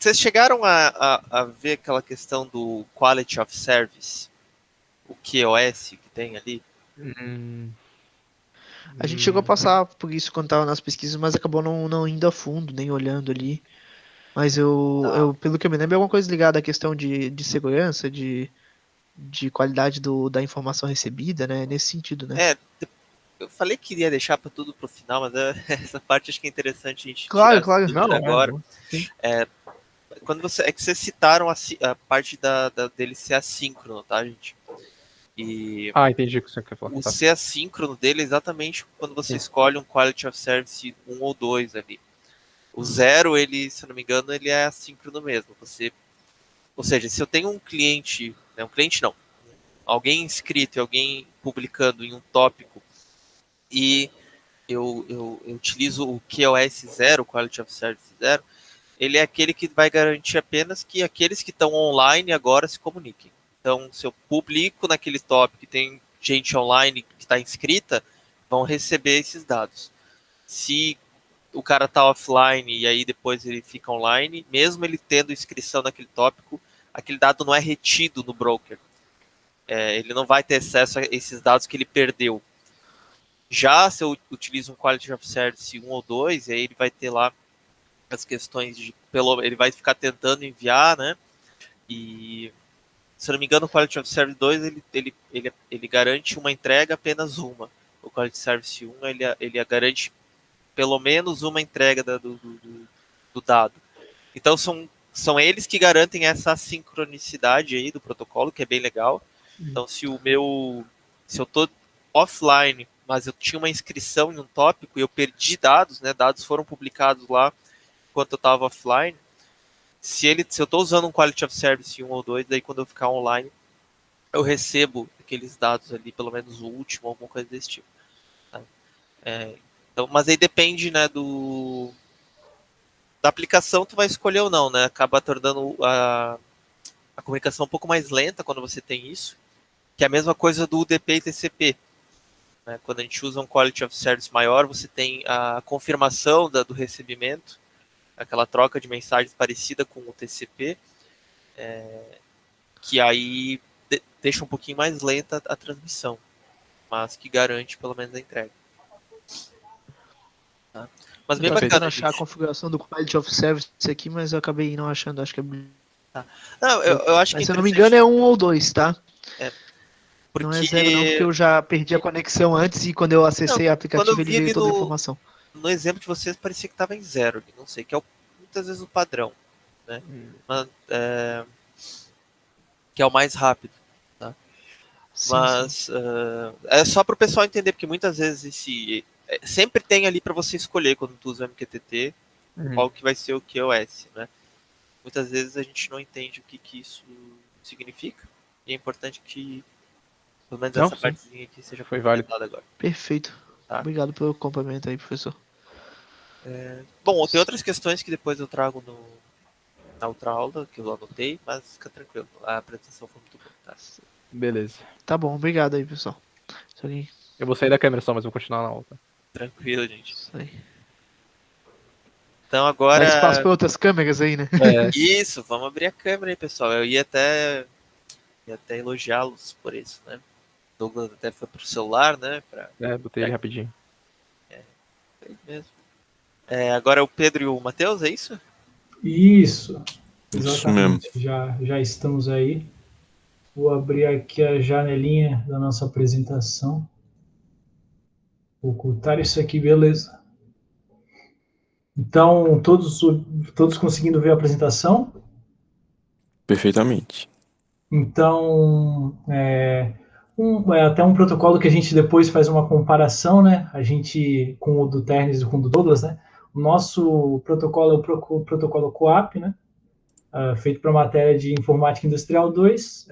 Vocês chegaram a ver aquela questão do Quality of Service, o QoS que tem ali? A gente chegou a passar por isso quando tava nas pesquisas, mas acabou não indo a fundo, nem olhando ali. Mas pelo que eu me lembro, é alguma coisa ligada à questão de segurança, de qualidade da informação recebida, né? Nesse sentido, né? Eu falei que iria deixar para tudo pro final, mas essa parte acho que é interessante a gente Claro, tirar claro. dúvida Não, agora. sim. Quando vocês citaram a parte dele ser assíncrono, tá, gente? E Entendi o que você quer falar. o Tá. ser assíncrono dele é exatamente quando você escolhe um Quality of Service 1 ou 2 ali. O 0, ele, se eu não me engano, ele é assíncrono mesmo. Ou seja, se eu tenho um cliente, né, alguém inscrito e alguém publicando em um tópico e eu utilizo o QoS 0, Quality of Service 0, ele é aquele que vai garantir apenas que aqueles que estão online agora se comuniquem. Então, se eu publico naquele tópico e tem gente online que está inscrita, vão receber esses dados. Se o cara está offline e aí depois ele fica online, mesmo ele tendo inscrição naquele tópico, aquele dado não é retido no broker. Ele não vai ter acesso a esses dados que ele perdeu. Já se eu utilizo um Quality of Service 1 ou 2, aí ele vai ter lá as questões ele vai ficar tentando enviar, né? E se eu não me engano, o Quality of Service 2 ele garante uma entrega apenas uma. O Quality Service 1 ele garante pelo menos uma entrega do dado. Então são eles que garantem essa sincronicidade aí do protocolo, que é bem legal. Então se eu tô offline, mas eu tinha uma inscrição em um tópico e eu perdi dados, né? Dados foram publicados lá enquanto eu estava offline. Se eu estou usando um Quality of Service 1 ou 2, daí quando eu ficar online, eu recebo aqueles dados ali, pelo menos o último, alguma coisa desse tipo. Tá? Então, mas aí depende, né, da aplicação, tu vai escolher ou não, né? Acaba tornando a comunicação um pouco mais lenta quando você tem isso, que é a mesma coisa do UDP e TCP. Né? Quando a gente usa um Quality of Service maior, você tem a confirmação do recebimento, aquela troca de mensagens parecida com o TCP, que aí deixa um pouquinho mais lenta a transmissão, mas que garante pelo menos a entrega. Tá? Mas bem Eu tô tentando bacana, achar a gente. configuração do Quality of Service aqui, mas eu acabei não achando, acho que é... Não, eu acho que Mas é se eu não me engano é 1 ou 2, tá? porque... Não é 0 não, porque eu já perdi a conexão antes e quando eu acessei Não, o quando eu aplicativo ele vi veio ali toda a informação. no exemplo de vocês parecia que estava em 0, não sei, que é muitas vezes o padrão, né? Mas, que é o mais rápido, tá? Sim, Mas sim. é só para o pessoal entender, porque muitas vezes sempre tem ali para você escolher quando tu usa o MQTT qual que vai ser o QoS, né? Muitas vezes a gente não entende o que isso significa e é importante que pelo menos essa partezinha aqui seja Foi válido. agora. Perfeito. Tá. Obrigado pelo complemento aí, professor. Bom, tem outras questões que depois eu trago na outra aula, que eu anotei, mas fica tranquilo, a apresentação foi muito boa, tá? Beleza. Tá bom, obrigado aí, pessoal. Isso aí. Eu vou sair da câmera só, mas vou continuar na aula. Tranquilo, gente. Isso aí. Então agora... Dá espaço para outras câmeras aí, né? Isso, vamos abrir a câmera aí, pessoal. Eu ia até elogiá-los por isso, né? Douglas até foi pro celular, né? Botei ele rapidinho. É mesmo. Agora é o Pedro e o Matheus, é isso? Isso, Isso exatamente. Já estamos aí. Vou abrir aqui a janelinha da nossa apresentação. Vou ocultar isso aqui, beleza. Então, todos conseguindo ver a apresentação? Perfeitamente. Então, até um protocolo que a gente depois faz uma comparação, né? A gente, com o do Ternes e com o do Douglas, né? O nosso protocolo é o protocolo COAP, né? Feito para a matéria de Informática Industrial 2.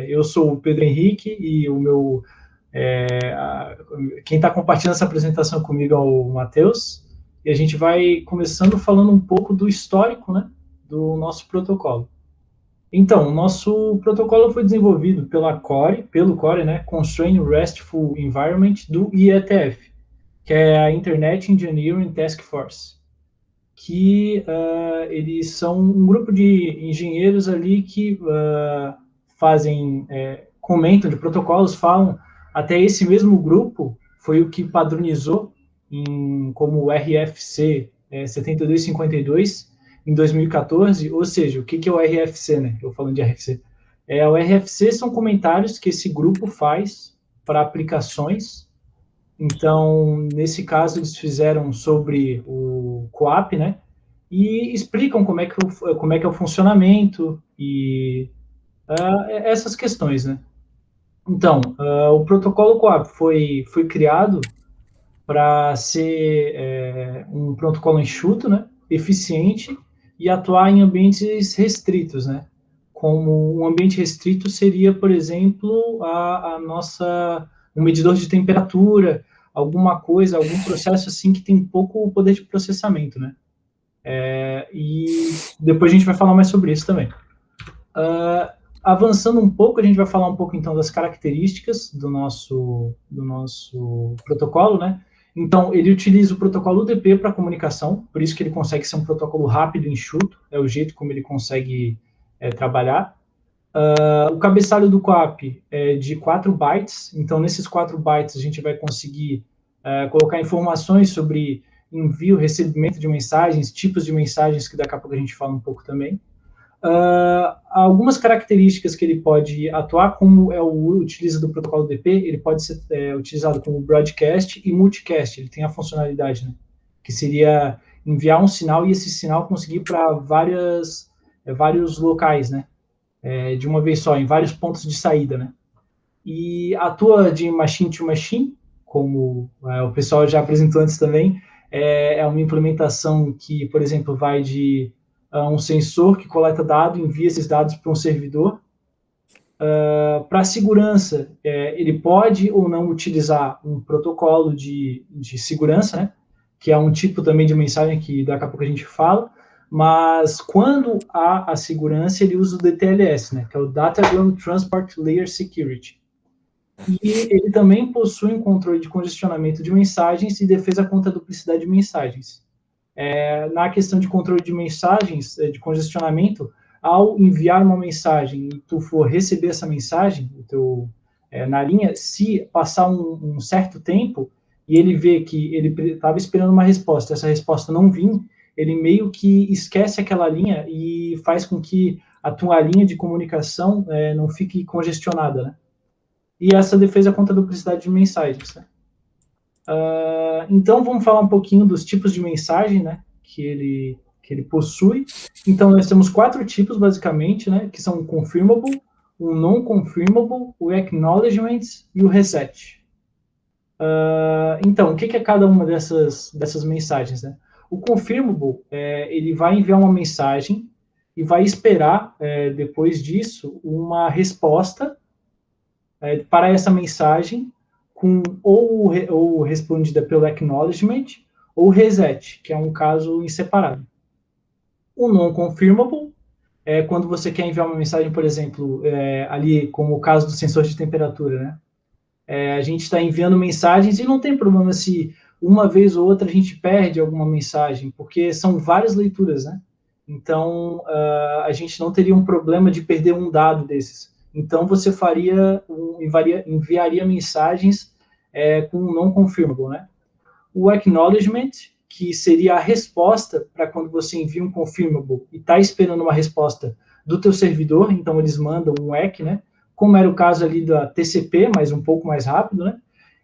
Eu sou o Pedro Henrique e o meu... quem está compartilhando essa apresentação comigo é o Matheus. E a gente vai começando falando um pouco do histórico, né? Do nosso protocolo. Então, o nosso protocolo foi desenvolvido pelo Core, né, Constrained RESTful Environment do IETF, que é a Internet Engineering Task Force. que eles são um grupo de engenheiros ali que comentam de protocolos, falam, até esse mesmo grupo foi o que padronizou como RFC 7252 em 2014, ou seja, o que é o RFC, né? Eu falando de RFC. O RFC são comentários que esse grupo faz para aplicações. Então, nesse caso, eles fizeram sobre o CoAP, né? E explicam como é que é o funcionamento e essas questões, né? Então, o protocolo CoAP foi criado para ser um protocolo enxuto, né? Eficiente e atuar em ambientes restritos, né? Como um ambiente restrito seria, por exemplo, um medidor de temperatura, alguma coisa, algum processo assim que tem pouco poder de processamento, né? E depois a gente vai falar mais sobre isso também. Avançando um pouco, a gente vai falar um pouco então das características do nosso protocolo, né? Então, ele utiliza o protocolo UDP para comunicação, por isso que ele consegue ser um protocolo rápido e enxuto, é o jeito como ele consegue trabalhar. O cabeçalho do CoAP é de 4 bytes, então nesses 4 bytes a gente vai conseguir colocar informações sobre envio, recebimento de mensagens, tipos de mensagens, que daqui a pouco a gente fala um pouco também. Algumas características que ele pode atuar, como é o utiliza do protocolo DP, ele pode ser utilizado como broadcast e multicast, ele tem a funcionalidade, né, que seria enviar um sinal e esse sinal conseguir para vários locais, né, de uma vez só, em vários pontos de saída, né. E atua de machine to machine, como o pessoal já apresentou antes também, é uma implementação que, por exemplo, vai de um sensor que coleta dados, envia esses dados para um servidor. Para segurança, ele pode ou não utilizar um protocolo de segurança, né, que é um tipo também de mensagem que daqui a pouco a gente fala, mas quando há a segurança, ele usa o DTLS, né, que é o Datagram Transport Layer Security. E ele também possui um controle de congestionamento de mensagens e defesa contra a duplicidade de mensagens. Na questão de controle de mensagens, de congestionamento, ao enviar uma mensagem e tu for receber essa mensagem na linha, se passar um certo tempo e ele vê que ele estava esperando uma resposta, essa resposta não vir, ele meio que esquece aquela linha e faz com que a tua linha de comunicação não fique congestionada, né? E essa defesa contra a duplicidade de mensagens, né? Então, vamos falar um pouquinho dos tipos de mensagem, né, que ele possui. Então, nós temos 4 tipos, basicamente, né, que são o confirmable, o non-confirmable, o acknowledgement e o reset. Então, o que é cada uma dessas mensagens, né? O confirmable, ele vai enviar uma mensagem e vai esperar, depois disso, uma resposta para essa mensagem, com ou respondida pelo acknowledgement ou reset, que é um caso em separado. O non-confirmable é quando você quer enviar uma mensagem, por exemplo, ali como o caso do sensor de temperatura, né? A gente está enviando mensagens e não tem problema se uma vez ou outra a gente perde alguma mensagem, porque são várias leituras, né? Então, a gente não teria um problema de perder um dado desses. Então, você enviaria mensagens com um non-confirmable, né? O acknowledgement, que seria a resposta para quando você envia um confirmable e está esperando uma resposta do teu servidor, então eles mandam um ACK, né? Como era o caso ali da TCP, mas um pouco mais rápido, né?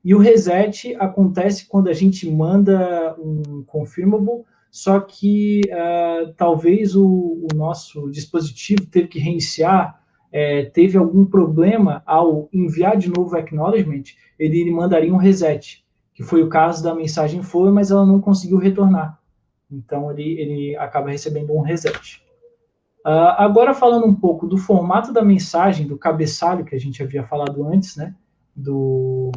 E o reset acontece quando a gente manda um confirmable, só que talvez o nosso dispositivo teve que reiniciar, teve algum problema ao enviar de novo o acknowledgement, ele mandaria um reset, que foi o caso da mensagem foi, mas ela não conseguiu retornar. Então, ele acaba recebendo um reset. Agora, falando um pouco do formato da mensagem, do cabeçalho que a gente havia falado antes, né, do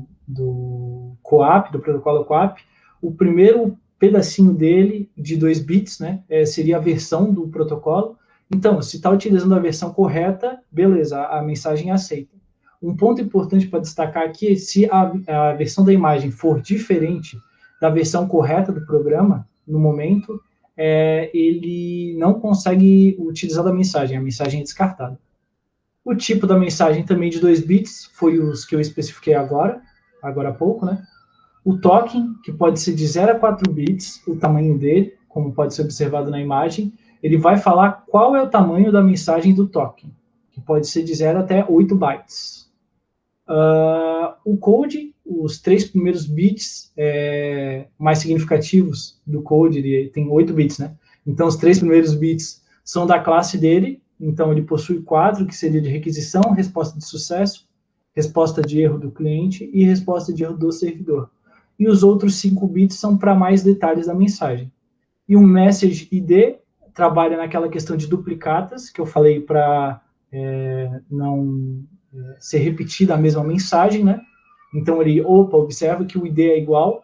CoAP, do protocolo CoAP, o primeiro pedacinho dele, de 2 bits, né, seria a versão do protocolo. Então, se está utilizando a versão correta, beleza, a mensagem é aceita. Um ponto importante para destacar aqui é se a versão da imagem for diferente da versão correta do programa, no momento, ele não consegue utilizar a mensagem é descartada. O tipo da mensagem também de 2 bits, foi os que eu especifiquei agora há pouco, né? O token, que pode ser de 0 a 4 bits, o tamanho dele, como pode ser observado na imagem, ele vai falar qual é o tamanho da mensagem do token, que pode ser de 0 até 8 bytes. O code, os 3 primeiros bits mais significativos do code, ele tem 8 bits, né? Então, os 3 primeiros bits são da classe dele, então ele possui 4, que seria de requisição, resposta de sucesso, resposta de erro do cliente e resposta de erro do servidor. E os outros 5 bits são para mais detalhes da mensagem. E o message ID trabalha naquela questão de duplicatas, que eu falei para não ser repetida a mesma mensagem, né? Então ele, observa que o ID é igual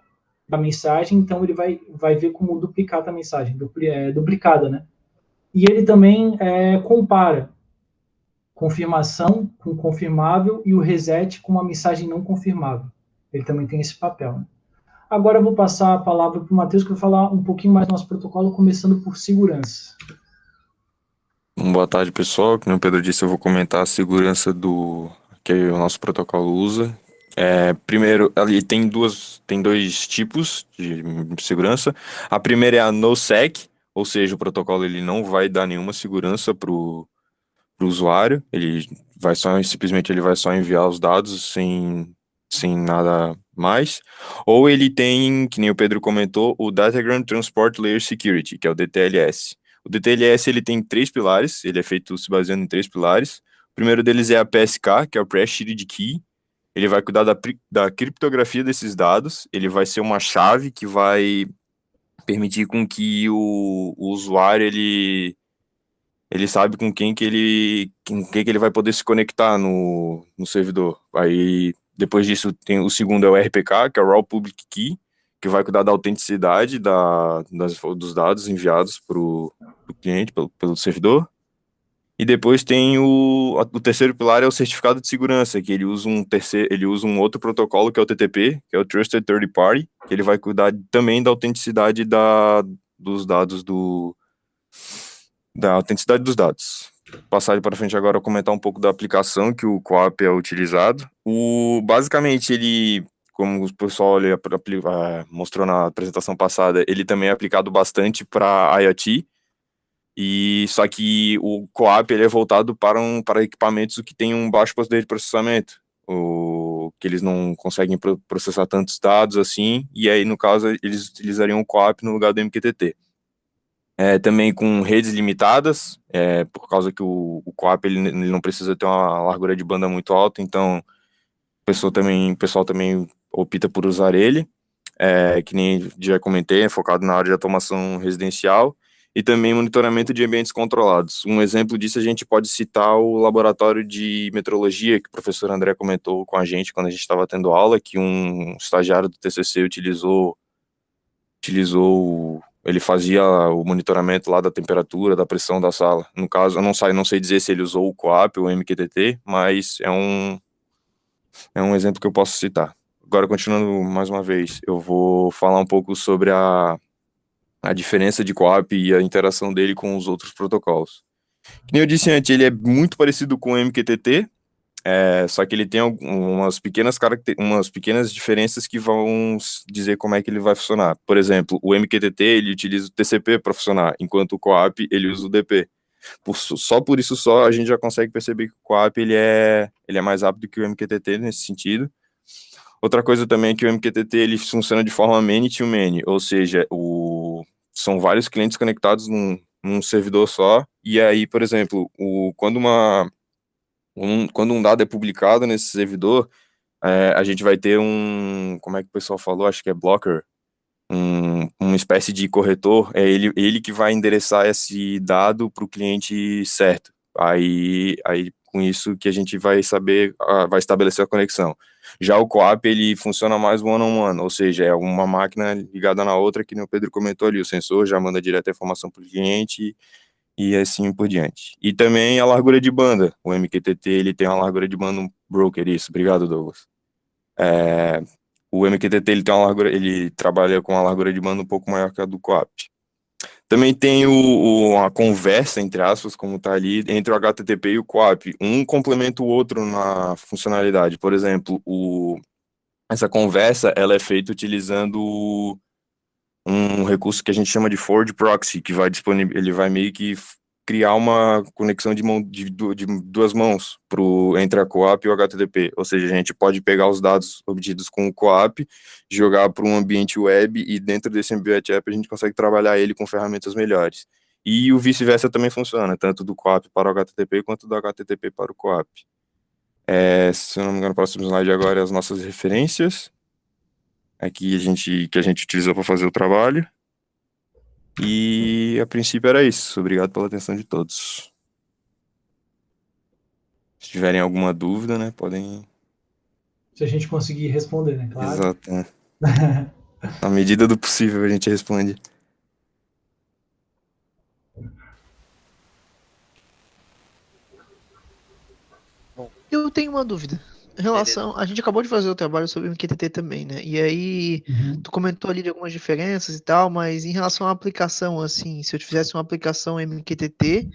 da mensagem, então ele vai ver como duplicata a mensagem, duplicada, né? E ele também compara confirmação com confirmável e o reset com uma mensagem não confirmável. Ele também tem esse papel, né? Agora eu vou passar a palavra para o Matheus, que vai falar um pouquinho mais do nosso protocolo, começando por segurança. Boa tarde, pessoal. Como o Pedro disse, eu vou comentar a segurança que o nosso protocolo usa. Primeiro, ali tem dois tipos de segurança. A primeira é a NoSec, ou seja, o protocolo ele não vai dar nenhuma segurança para o usuário. Simplesmente ele vai só enviar os dados sem nada mais. Ou ele tem, que nem o Pedro comentou, o Datagram Transport Layer Security, que é o DTLS. O DTLS ele tem 3 pilares, ele é feito se baseando em 3 pilares. O primeiro deles é a PSK, que é o Pre-Sealed Key. Ele vai cuidar da criptografia desses dados, ele vai ser uma chave que vai permitir com que o usuário ele sabe com quem que ele vai poder se conectar no servidor. Aí, depois disso, tem o segundo é o RPK, que é o Raw Public Key, que vai cuidar da autenticidade dos dados enviados para o cliente, pelo servidor. E depois tem o terceiro pilar é o certificado de segurança, que ele usa um outro protocolo, que é o TTP, que é o Trusted Third Party, que ele vai cuidar também da autenticidade dos dados da autenticidade dos dados. Passar ele para frente agora, comentar um pouco da aplicação que o CoAP é utilizado. Basicamente, ele, como o pessoal mostrou na apresentação passada, ele também é aplicado bastante para IoT, só que o CoAP ele é voltado para equipamentos que têm um baixo poder de processamento, que eles não conseguem processar tantos dados assim, e aí, no caso, eles utilizariam o CoAP no lugar do MQTT. Também com redes limitadas, por causa que o CoAP ele não precisa ter uma largura de banda muito alta, então o pessoal também opta por usar ele, que nem já comentei, é focado na área de automação residencial, e também monitoramento de ambientes controlados. Um exemplo disso a gente pode citar o laboratório de metrologia, que o professor André comentou com a gente quando a gente estava tendo aula, que um estagiário do TCC ele fazia o monitoramento lá da temperatura, da pressão da sala. No caso, eu não sei dizer se ele usou o CoAP ou o MQTT, mas é um exemplo que eu posso citar. Agora, continuando mais uma vez, eu vou falar um pouco sobre a diferença de CoAP e a interação dele com os outros protocolos. Como eu disse antes, ele é muito parecido com o MQTT, só que ele tem umas pequenas diferenças que vão dizer como é que ele vai funcionar. Por exemplo, o MQTT ele utiliza o TCP para funcionar, enquanto o CoAP ele usa o DP. Só por isso a gente já consegue perceber que o CoAP ele é mais rápido que o MQTT nesse sentido. Outra coisa também é que o MQTT ele funciona de forma many-to-many, ou seja, são vários clientes conectados num servidor só, e aí, por exemplo, quando um dado é publicado nesse servidor, a gente vai ter como é que o pessoal falou, acho que é blocker, uma espécie de corretor, é ele que vai endereçar esse dado para o cliente certo. Aí com isso que a gente vai estabelecer a conexão. Já o CoAP, ele funciona mais one-on-one, ou seja, é uma máquina ligada na outra, que nem o Pedro comentou ali, o sensor já manda direto a informação para o cliente, e assim por diante. E também a largura de banda. O MQTT ele tem uma largura de banda broker, isso. Obrigado, Douglas. O MQTT ele trabalha com uma largura de banda um pouco maior que a do CoAP. Também tem a conversa, entre aspas, como tá ali, entre o HTTP e o QAP. Um complementa o outro na funcionalidade. Por exemplo, essa conversa, ela é feita utilizando um recurso que a gente chama de forward proxy, que vai ele vai meio que criar uma conexão de duas mãos entre a QAP e o HTTP. Ou seja, a gente pode pegar os dados obtidos com o QAP, jogar para um ambiente web, e dentro desse ambiente web a gente consegue trabalhar ele com ferramentas melhores. E o vice-versa também funciona, tanto do QAP para o HTTP quanto do HTTP para o QAP. Se eu não me engano, o próximo slide agora é as nossas referências. Aqui que a gente utilizou para fazer o trabalho. E a princípio era isso. Obrigado pela atenção de todos. Se tiverem alguma dúvida, né, podem... Se a gente conseguir responder, né? Claro. Exato. Né? Na medida do possível a gente responde. Eu tenho uma dúvida. Em relação, a gente acabou de fazer o trabalho sobre o MQTT também, né? E aí, tu comentou ali de algumas diferenças e tal, mas em relação à aplicação, assim, se eu fizesse uma aplicação MQTT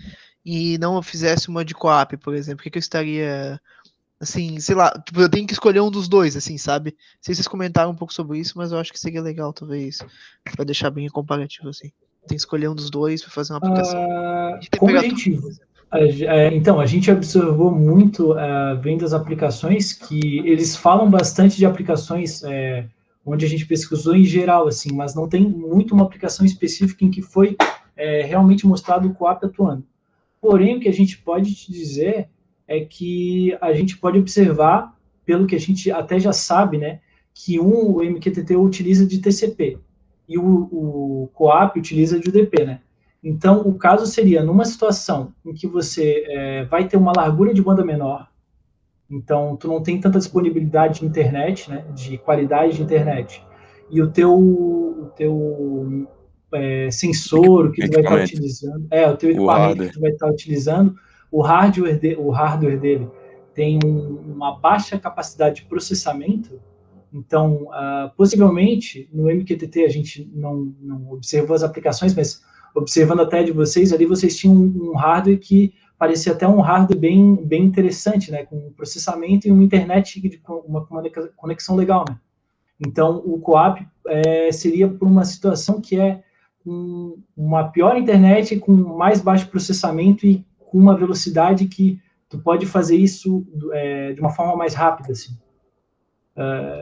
e não fizesse uma de coap, por exemplo, o que eu estaria, assim, sei lá, tipo, eu tenho que escolher um dos dois, assim, sabe? Não sei se vocês comentaram um pouco sobre isso, mas eu acho que seria legal, talvez, pra deixar bem comparativo, assim. Tem que escolher um dos dois para fazer uma aplicação. De Como a temperatura, gente... por exemplo. Então, a gente observou muito, vendo as aplicações, que eles falam bastante de aplicações onde a gente pesquisou em geral, assim, mas não tem muito uma aplicação específica em que foi realmente mostrado o QAP atuando. Porém, o que a gente pode te dizer é que a gente pode observar, pelo que a gente até já sabe, né, que o MQTT utiliza de TCP e o QAP utiliza de UDP, né? Então, o caso seria numa situação em que você vai ter uma largura de banda menor, então tu não tem tanta disponibilidade de internet, né, de qualidade de internet, e o teu sensor, o que tu vai estar utilizando, o teu equipamento que tu vai estar utilizando, o hardware dele tem uma baixa capacidade de processamento. Então, possivelmente, no MQTT a gente não observou as aplicações, mas observando até de vocês, ali vocês tinham um hardware que parecia até um hardware bem interessante, né, com processamento e uma internet de uma conexão legal, né? Então, o QAP seria por uma situação que é uma pior internet, com mais baixo processamento e com uma velocidade que tu pode fazer isso de uma forma mais rápida, assim.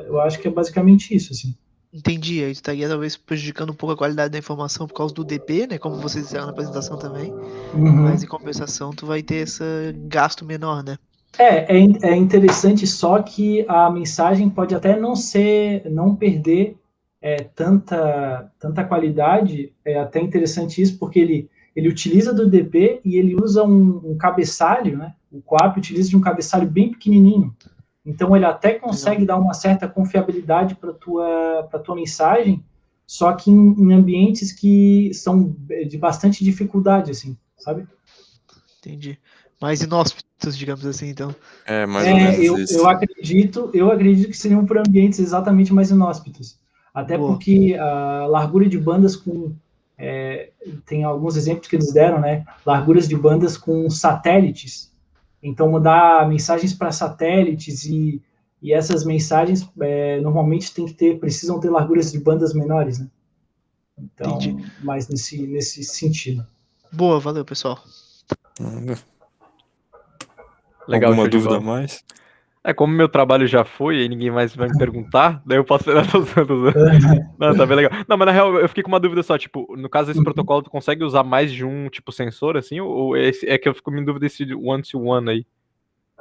Eu acho que é basicamente isso, assim. Entendi, aí estaria talvez prejudicando um pouco a qualidade da informação por causa do DP, né? Como vocês disseram na apresentação também. Mas em compensação, tu vai ter esse gasto menor, né? É interessante, só que a mensagem pode até não perder tanta qualidade. É até interessante isso, porque ele utiliza do DP e ele usa um cabeçalho, né? O QAP utiliza de um cabeçalho bem pequenininho. Então, ele até consegue dar uma certa confiabilidade para a tua mensagem, só que em ambientes que são de bastante dificuldade, assim, sabe? Entendi. Mais inóspitos, digamos assim, então. Mais ou menos isso. Eu acredito que seriam por ambientes exatamente mais inóspitos. Até porque a largura de bandas tem alguns exemplos que eles deram, né? Larguras de bandas com satélites. Então, mandar mensagens para satélites e essas mensagens normalmente precisam ter larguras de bandas menores, né? Então, mais nesse sentido. Boa, valeu, pessoal. Legal, alguma dúvida a mais? Como meu trabalho já foi e ninguém mais vai me perguntar, daí eu posso... Não, tá bem legal. Não, mas na real, eu fiquei com uma dúvida só, tipo, no caso desse protocolo, tu consegue usar mais de um, tipo, sensor, assim, ou é que eu fico em dúvida desse one-to-one aí?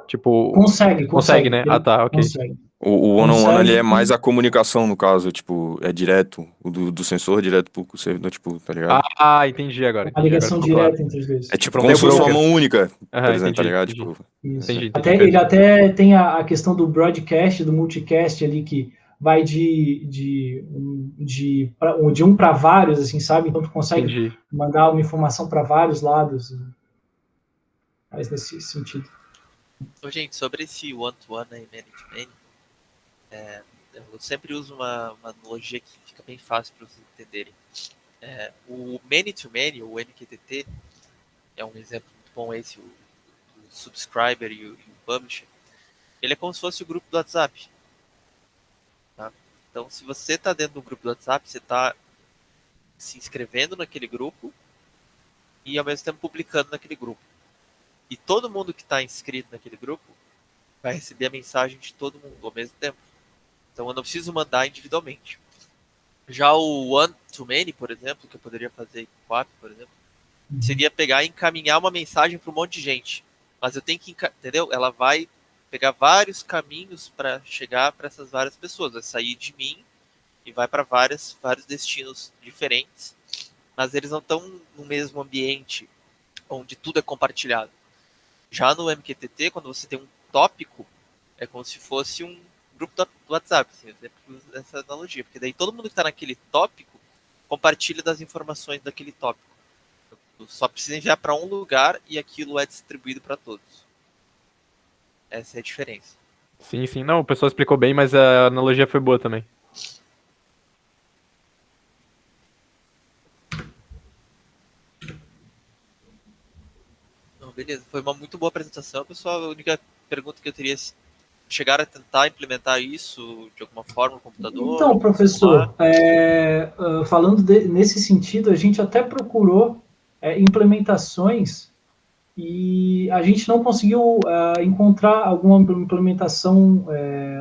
Tipo... Consegue, né? Ah, tá, ok. Consegue. O one-on-one, ele é mais a comunicação, no caso, tipo, é direto, o do sensor direto pro servidor, tipo, tá ligado? Ah, entendi agora. Uma ligação direta entre os dois. É tipo como se fosse uma mão única, por exemplo, tá ligado? Entendi. Tipo, Entendi. Ele até tem a questão do broadcast, do multicast ali, que vai de um para vários, assim, sabe? Então tu consegue mandar uma informação para vários lados. Mas nesse sentido. Gente, sobre esse one-to-one aí, man-to-man, eu sempre uso uma analogia que fica bem fácil para vocês entenderem. O Many-to-Many, o MQTT, é um exemplo muito bom esse, o subscriber e o publisher. Ele é como se fosse o grupo do WhatsApp. Tá? Então, se você está dentro do grupo do WhatsApp, você está se inscrevendo naquele grupo e ao mesmo tempo publicando naquele grupo. E todo mundo que está inscrito naquele grupo vai receber a mensagem de todo mundo ao mesmo tempo. Então eu não preciso mandar individualmente. Já o One-to-Many, por exemplo, que eu poderia fazer com o app, por exemplo, seria pegar e encaminhar uma mensagem para um monte de gente. Mas eu tenho que, entendeu? Ela vai pegar vários caminhos para chegar para essas várias pessoas. Vai sair de mim e vai para vários destinos diferentes. Mas eles não estão no mesmo ambiente onde tudo é compartilhado. Já no MQTT, quando você tem um tópico, é como se fosse um grupo do WhatsApp, assim, eu sempre uso essa analogia, porque daí todo mundo que está naquele tópico compartilha das informações daquele tópico. Só precisa enviar para um lugar e aquilo é distribuído para todos. Essa é a diferença. Sim, sim. Não, o pessoal explicou bem, mas a analogia foi boa também. Não, beleza, foi uma muito boa apresentação, pessoal. A única pergunta que eu teria é se chegaram a tentar implementar isso de alguma forma no computador? Então, professor, falando nesse sentido, a gente até procurou implementações e a gente não conseguiu encontrar alguma implementação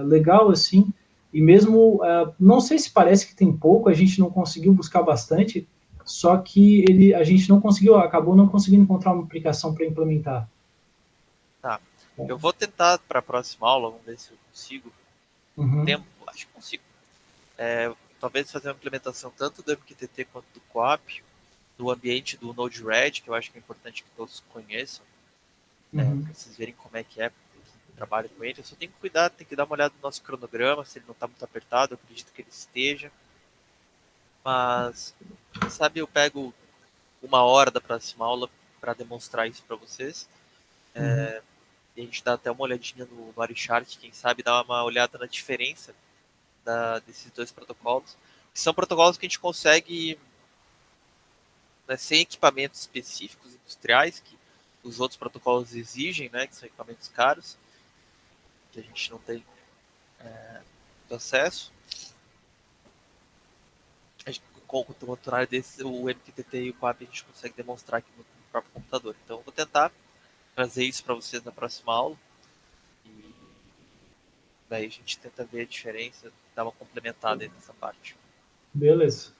legal assim, e mesmo, não sei se parece que tem pouco, a gente não conseguiu buscar bastante, só que a gente não conseguiu, acabou não conseguindo encontrar uma aplicação para implementar. Tá, eu vou tentar para a próxima aula, vamos ver se eu consigo. Tempo, acho que consigo. Talvez fazer uma implementação tanto do MQTT quanto do Coap, do ambiente do Node-RED, que eu acho que é importante que todos conheçam, para vocês verem como é que trabalho com ele. Eu só tenho que cuidar, tem que dar uma olhada no nosso cronograma, se ele não está muito apertado, eu acredito que ele esteja. Mas, quem sabe eu pego 1 hora da próxima aula para demonstrar isso para vocês. E a gente dá até uma olhadinha no Arichart, quem sabe dar uma olhada na diferença desses dois protocolos. Que são protocolos que a gente consegue, né, sem equipamentos específicos industriais, que os outros protocolos exigem, né, que são equipamentos caros, que a gente não tem acesso. Com o contrário desse, o MQTT e o QAP a gente consegue demonstrar aqui no próprio computador. Então eu vou tentar trazer isso para vocês na próxima aula. E daí a gente tenta ver a diferença, dar uma complementada aí nessa parte. Beleza.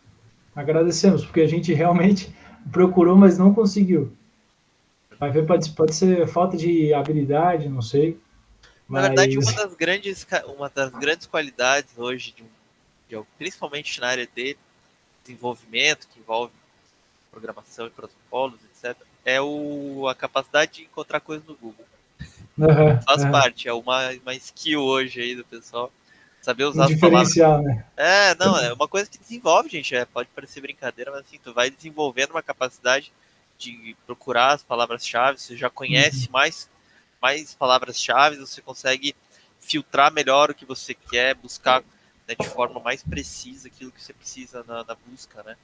Agradecemos, porque a gente realmente procurou, mas não conseguiu. Vai ver, pode ser falta de habilidade, não sei. Na verdade, uma das grandes qualidades hoje, principalmente na área de desenvolvimento, que envolve programação e protocolos, etc., é a capacidade de encontrar coisas no Google. Faz parte, é uma skill hoje aí do pessoal. Saber usar as palavras. Né? Não, é uma coisa que desenvolve, gente. Pode parecer brincadeira, mas assim, tu vai desenvolvendo uma capacidade de procurar as palavras-chave, você já conhece mais palavras-chave, você consegue filtrar melhor o que você quer, buscar, né, de forma mais precisa aquilo que você precisa na busca, né?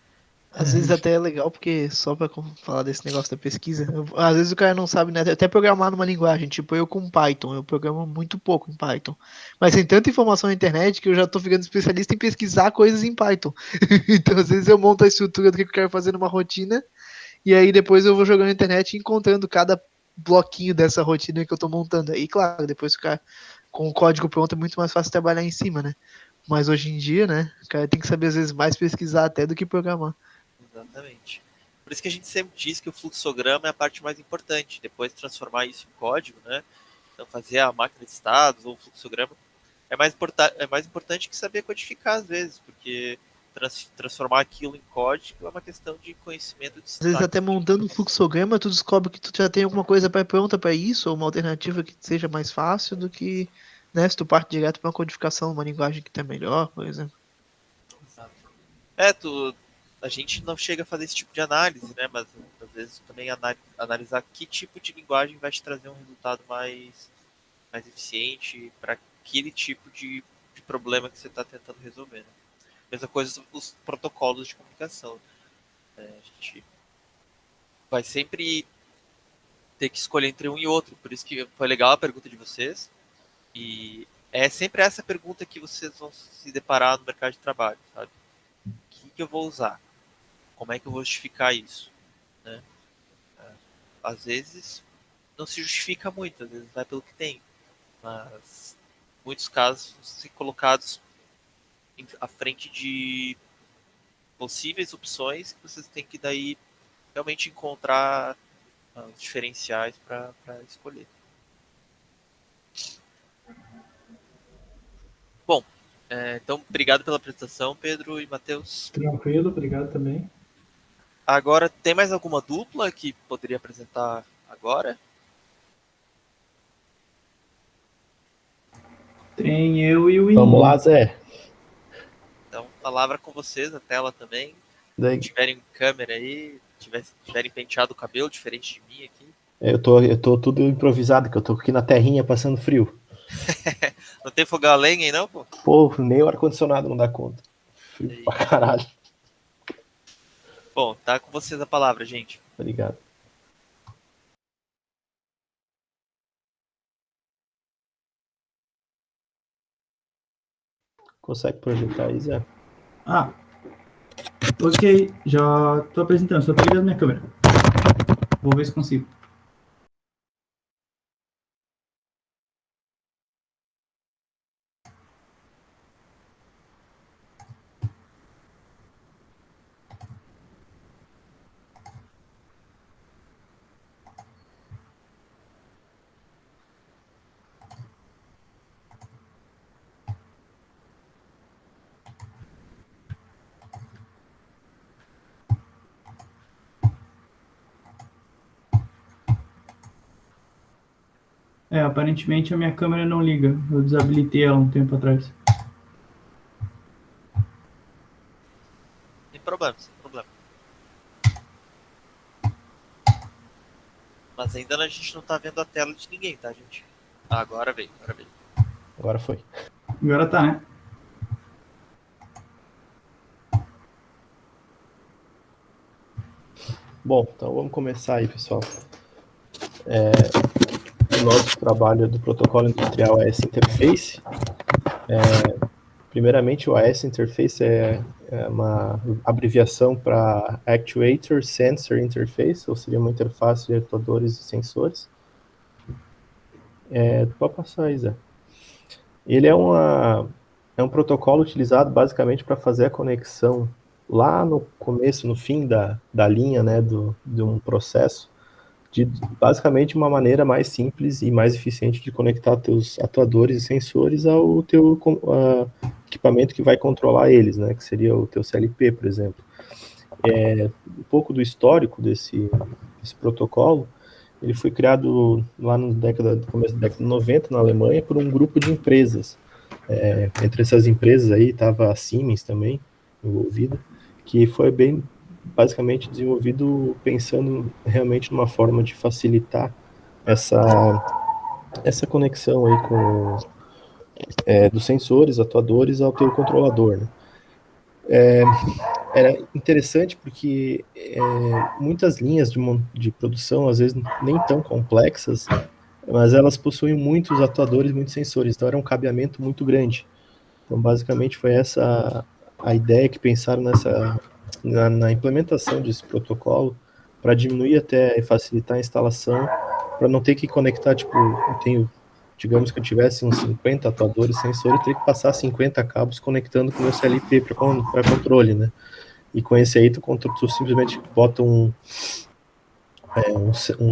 Às vezes até é legal, porque só pra falar desse negócio da pesquisa, às vezes o cara não sabe, né, até programar numa linguagem, tipo eu com Python, eu programo muito pouco em Python, mas tem tanta informação na internet que eu já tô ficando especialista em pesquisar coisas em Python. Então às vezes eu monto a estrutura do que eu quero fazer numa rotina, e aí depois eu vou jogando na internet e encontrando cada bloquinho dessa rotina que eu tô montando. Aí claro, depois ficar com o código pronto é muito mais fácil trabalhar em cima, né? Mas hoje em dia, né, o cara tem que saber às vezes mais pesquisar até do que programar. Exatamente. Por isso que a gente sempre diz que o fluxograma é a parte mais importante. Depois transformar isso em código, né? Então fazer a máquina de estados ou o fluxograma é mais importante que saber codificar às vezes, porque transformar aquilo em código é uma questão de conhecimento de Às vezes até montando um fluxograma tu descobre que tu já tem alguma coisa pronta para isso, ou uma alternativa que seja mais fácil do que, né, se tu parte direto para uma codificação, uma linguagem que tá melhor, por exemplo. Exato. A gente não chega a fazer esse tipo de análise, né? Mas às vezes também analisar que tipo de linguagem vai te trazer um resultado mais eficiente para aquele tipo de problema que você está tentando resolver. Né? Mesma coisa os protocolos de comunicação. A gente vai sempre ter que escolher entre um e outro. Por isso que foi legal a pergunta de vocês. E é sempre essa pergunta que vocês vão se deparar no mercado de trabalho, sabe? O que eu vou usar? Como é que eu vou justificar isso? Né? Às vezes não se justifica muito, às vezes vai pelo que tem. Mas em muitos casos vão ser colocados à frente de possíveis opções que vocês têm que daí realmente encontrar os diferenciais para escolher. Bom, então obrigado pela apresentação, Pedro e Matheus. Tranquilo, obrigado também. Agora, tem mais alguma dupla que poderia apresentar agora? Tem eu e o Vamos Ininho. lá, Zé. Então, palavra com vocês, na tela também. Daí, Se tiverem câmera aí, tiverem penteado o cabelo diferente de mim aqui. eu tô tudo improvisado, que eu tô aqui na terrinha passando frio. Não tem fogão a lenha aí não, pô? Pô, nem o ar-condicionado não dá conta. Frio pra caralho. Bom, tá com vocês a palavra, gente. Obrigado. Consegue projetar aí, Zé? Ah, ok, já tô apresentando, só tô ligando minha câmera. Vou ver se consigo. Aparentemente a minha câmera não liga. Eu desabilitei ela um tempo atrás. Sem problema, sem problema. Mas ainda a gente não tá vendo a tela de ninguém, tá, gente? Ah, agora veio, agora veio. Agora foi. Agora tá, né? Bom, então vamos começar aí, pessoal. O nosso trabalho do protocolo industrial AS Interface. Primeiramente, o AS Interface é uma abreviação para Actuator Sensor Interface, ou seria uma interface de atuadores e sensores. Pode passar aí, Zé. Ele é um protocolo utilizado basicamente para fazer a conexão lá no começo, no fim da linha, né, de um processo, de basicamente uma maneira mais simples e mais eficiente de conectar teus atuadores e sensores ao teu equipamento que vai controlar eles, né, que seria o teu CLP, por exemplo. Um pouco do histórico desse protocolo. Ele foi criado lá no começo da década de 90 na Alemanha por um grupo de empresas. Entre essas empresas aí estava a Siemens também envolvida, que foi basicamente desenvolvido pensando realmente numa forma de facilitar essa conexão aí dos sensores, atuadores ao teu controlador, né? Era interessante porque muitas linhas de produção, às vezes nem tão complexas, mas elas possuem muitos atuadores, muitos sensores, então era um cabeamento muito grande. Então, basicamente, foi essa a ideia que pensaram na implementação desse protocolo, para diminuir até e facilitar a instalação, para não ter que conectar, digamos que eu tivesse uns 50 atuadores sensores, eu teria que passar 50 cabos conectando com o meu CLP para controle, né? E com esse aí, tu simplesmente bota um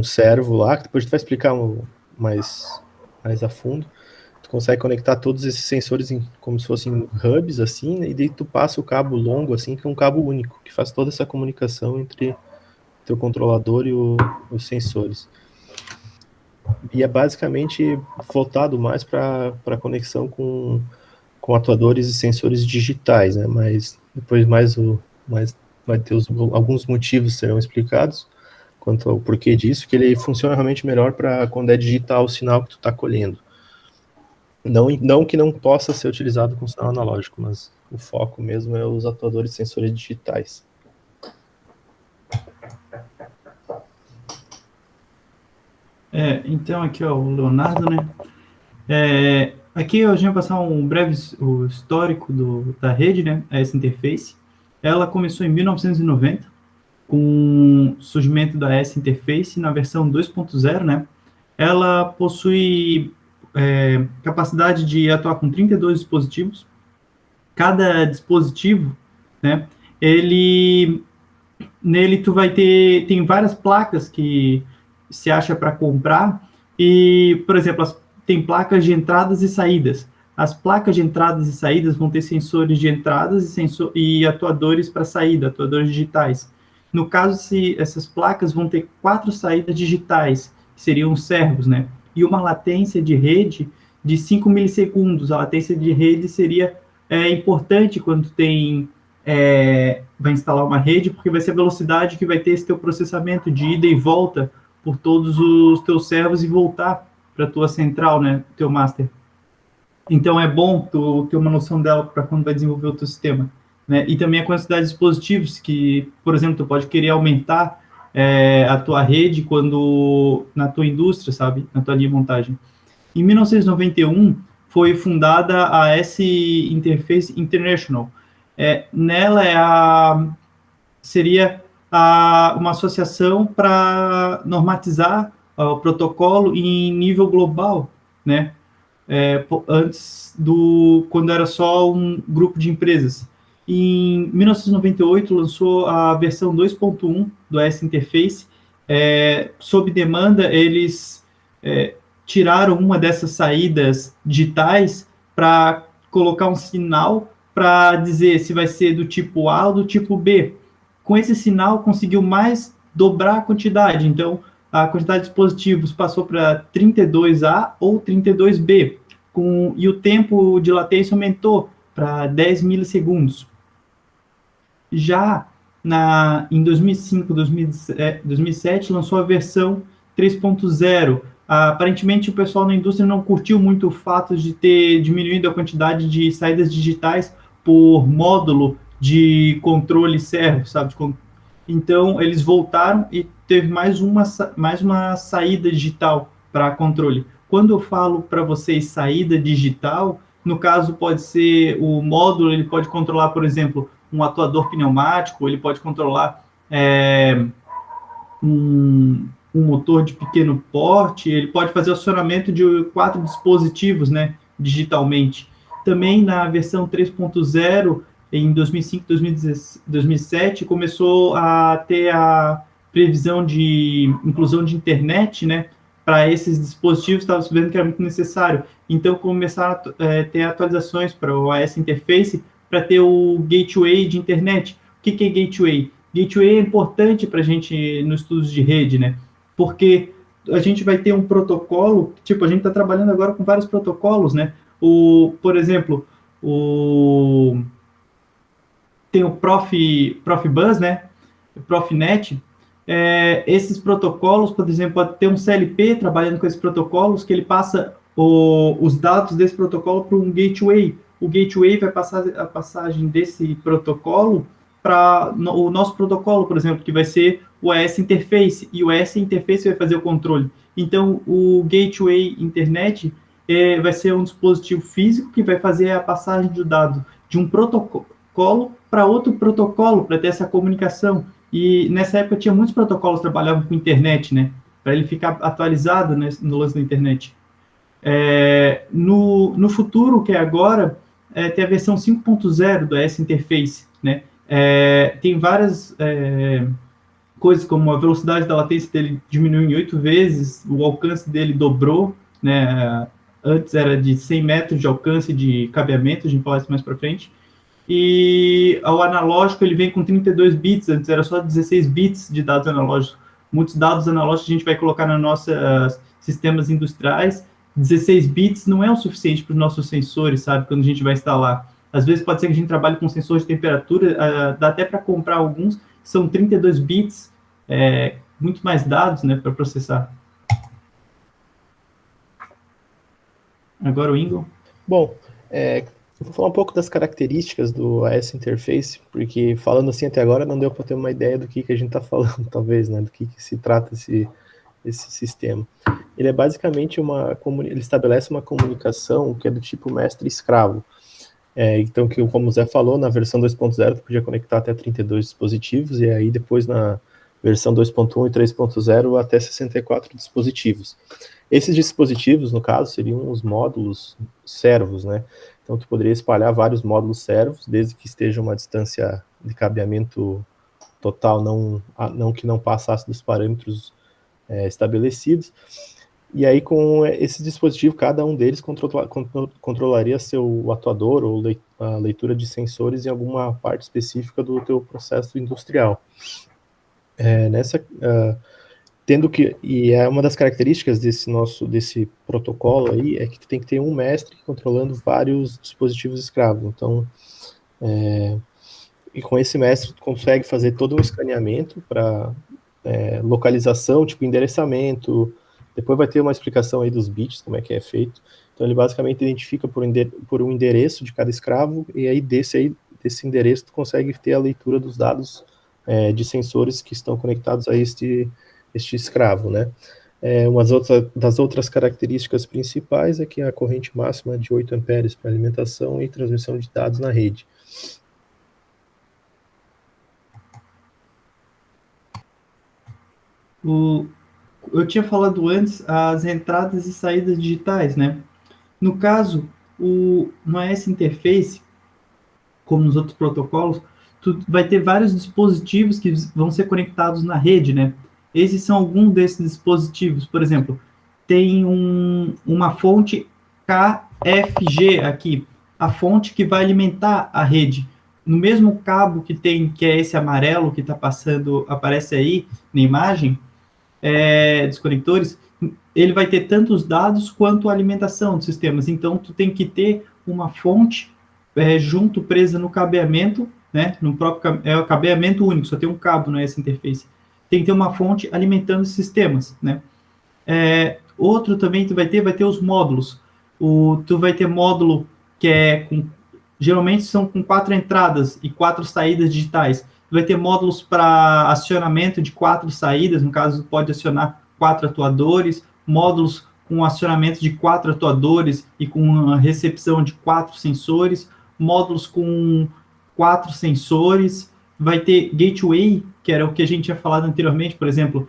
servo lá, que depois tu vai explicar mais a fundo. Tu consegue conectar todos esses sensores como se fossem hubs, assim, né? E daí tu passa o cabo longo, assim, que é um cabo único, que faz toda essa comunicação entre teu controlador e os sensores. E é basicamente voltado mais para conexão com atuadores e sensores digitais, né? Mas depois vai ter alguns motivos serão explicados quanto ao porquê disso, que ele funciona realmente melhor para quando é digital o sinal que tu está colhendo. Não que não possa ser utilizado com sinal analógico, mas o foco mesmo é os atuadores e sensores digitais. Então, aqui, ó, o Leonardo, né? Aqui a gente vai passar um breve histórico da rede, né? Essa interface. Ela começou em 1990, com o surgimento da S Interface na versão 2.0, né? Ela possui capacidade de atuar com 32 dispositivos. Cada dispositivo, né? Nele tu vai tem várias placas que se acha para comprar e, por exemplo, tem placas de entradas e saídas. As placas de entradas e saídas vão ter sensores de entradas e atuadores para saída, atuadores digitais. No caso, essas placas vão ter 4 saídas digitais, que seriam os servos, né? E uma latência de rede de 5 milissegundos. A latência de rede seria importante quando vai instalar uma rede, porque vai ser a velocidade que vai ter esse teu processamento de ida e volta por todos os teus servos e voltar para a tua central, né, teu master. Então é bom tu ter uma noção dela para quando vai desenvolver o teu sistema, né? E também a quantidade de dispositivos que, por exemplo, tu pode querer aumentar a tua rede na tua indústria, sabe, na tua linha de montagem. Em 1991 foi fundada a S Interface International. Nela seria uma associação para normatizar o protocolo em nível global, né? Quando era só um grupo de empresas. Em 1998 lançou a versão 2.1 do S Interface. Sob demanda, eles tiraram uma dessas saídas digitais para colocar um sinal para dizer se vai ser do tipo A ou do tipo B. Com esse sinal, conseguiu dobrar a quantidade. Então, a quantidade de dispositivos passou para 32A ou 32B, e o tempo de latência aumentou para 10 milissegundos. Já em 2005, 2007, lançou a versão 3.0. Aparentemente, o pessoal na indústria não curtiu muito o fato de ter diminuído a quantidade de saídas digitais por módulo de controle servo, sabe? Então, eles voltaram e teve mais uma saída digital para controle. Quando eu falo para vocês saída digital, no caso pode ser o módulo, ele pode controlar, por exemplo, um atuador pneumático, ele pode controlar um motor de pequeno porte, ele pode fazer acionamento de 4 dispositivos, né, digitalmente. Também na versão 3.0, em 2005, 2007, começou a ter a previsão de inclusão de internet, né, para esses dispositivos, estava se vendo que era muito necessário. Então, começaram a ter atualizações para o AS Interface para ter o gateway de internet. O que é gateway? Gateway é importante para a gente nos estudos de rede, né? Porque a gente vai ter um protocolo, tipo, a gente está trabalhando agora com vários protocolos, né? Por exemplo, tem o Profibus, né? O Profinet. Esses protocolos, por exemplo, pode ter um CLP trabalhando com esses protocolos, que ele passa os dados desse protocolo para um gateway. O gateway vai passar a passagem desse protocolo para o nosso protocolo, por exemplo, que vai ser o AS Interface, e o AS Interface vai fazer o controle. Então, o Gateway Internet vai ser um dispositivo físico que vai fazer a passagem do dado de um protocolo para outro protocolo, para ter essa comunicação. E nessa época tinha muitos protocolos que trabalhavam com internet, né? Para ele ficar atualizado, né, no lance da internet. No futuro, que é agora, tem a versão 5.0 do AS Interface, né? Tem várias coisas, como a velocidade da latência dele diminuiu em 8 vezes, o alcance dele dobrou, né? Antes era de 100 metros de alcance de cabeamento, a gente fala isso mais para frente. E o analógico ele vem com 32 bits, antes era só 16 bits de dados analógicos. Muitos dados analógicos a gente vai colocar nos nossos sistemas industriais. 16 bits não é o suficiente para os nossos sensores, sabe, quando a gente vai instalar. Às vezes pode ser que a gente trabalhe com sensores de temperatura, dá até para comprar alguns, que são 32 bits, muito mais dados, né, para processar. Agora o Ingo. Bom, eu vou falar um pouco das características do AS Interface, porque falando assim até agora não deu para ter uma ideia do que a gente está falando, talvez, né, do que se trata esse sistema. Ele é basicamente ele estabelece uma comunicação que é do tipo mestre-escravo. Então, como o Zé falou, na versão 2.0 tu podia conectar até 32 dispositivos, e aí depois na versão 2.1 e 3.0 até 64 dispositivos. Esses dispositivos, no caso, seriam os módulos servos, né? Então, tu poderia espalhar vários módulos servos, desde que esteja uma distância de cabeamento total, que não passasse dos parâmetros estabelecidos. E aí, com esse dispositivo, cada um deles controlaria seu atuador ou a leitura de sensores em alguma parte específica do teu processo industrial. E é uma das características desse protocolo aí, é que tu tem que ter um mestre controlando vários dispositivos escravos. Então, e com esse mestre tu consegue fazer todo um escaneamento para localização, tipo endereçamento. Depois vai ter uma explicação aí dos bits, como é que é feito. Então ele basicamente identifica por um endereço de cada escravo, e aí desse endereço tu consegue ter a leitura dos dados de sensores que estão conectados a este escravo, né? Das outras características principais é que a corrente máxima é de 8 amperes para alimentação e transmissão de dados na rede. Eu tinha falado antes as entradas e saídas digitais, né? No caso, no AS Interface, como nos outros protocolos, tu vai ter vários dispositivos que vão ser conectados na rede, né? Esses são alguns desses dispositivos. Por exemplo, tem uma fonte KFG aqui, a fonte que vai alimentar a rede. No mesmo cabo que é esse amarelo que está passando, aparece aí na imagem, dos conectores, ele vai ter tanto os dados quanto a alimentação dos sistemas. Então, tu tem que ter uma fonte junto, presa no cabeamento, né? No próprio o cabeamento único, só tem um cabo nessa interface. Tem que ter uma fonte alimentando os sistemas, né? Outro também tu vai ter os módulos. Tu vai ter módulo que geralmente são com 4 entradas e 4 saídas digitais. Tu vai ter módulos para acionamento de 4 saídas, no caso, pode acionar 4 atuadores, módulos com acionamento de 4 atuadores e com a recepção de 4 sensores, módulos com 4 sensores, vai ter gateway, que era o que a gente tinha falado anteriormente, por exemplo,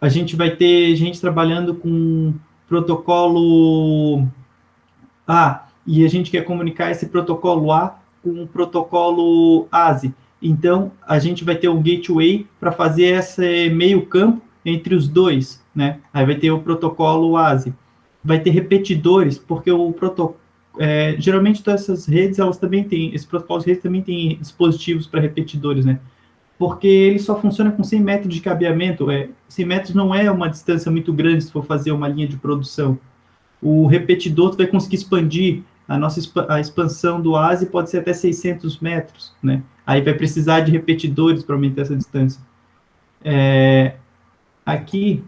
a gente vai ter gente trabalhando com protocolo A, e a gente quer comunicar esse protocolo A com o protocolo ASI. Então, a gente vai ter um gateway para fazer esse meio campo entre os dois, né? Aí vai ter o protocolo ASI. Vai ter repetidores, porque geralmente todas essas redes, elas também têm, esse protocolo de rede também tem dispositivos para repetidores, né? Porque ele só funciona com 100 metros de cabeamento. 100 metros não é uma distância muito grande se for fazer uma linha de produção. O repetidor vai conseguir expandir, a expansão do ASI pode ser até 600 metros, né? Aí vai precisar de repetidores para aumentar essa distância. Aqui,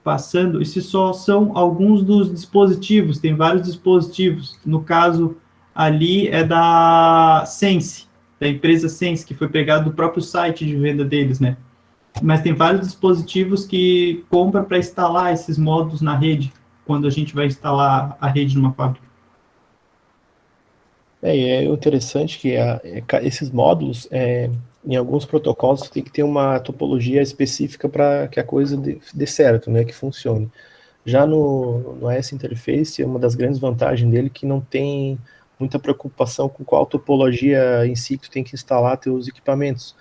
passando, esses só são alguns dos dispositivos, tem vários dispositivos. No caso, ali é da Sense, da empresa Sense, que foi pegado do próprio site de venda deles, né? Mas tem vários dispositivos que compra para instalar esses módulos na rede, quando a gente vai instalar a rede numa fábrica. É interessante que esses módulos, em alguns protocolos, tem que ter uma topologia específica para que a coisa dê certo, né, que funcione. Já no AS Interface, uma das grandes vantagens dele é que não tem muita preocupação com qual topologia em si que tu tem que instalar teus equipamentos.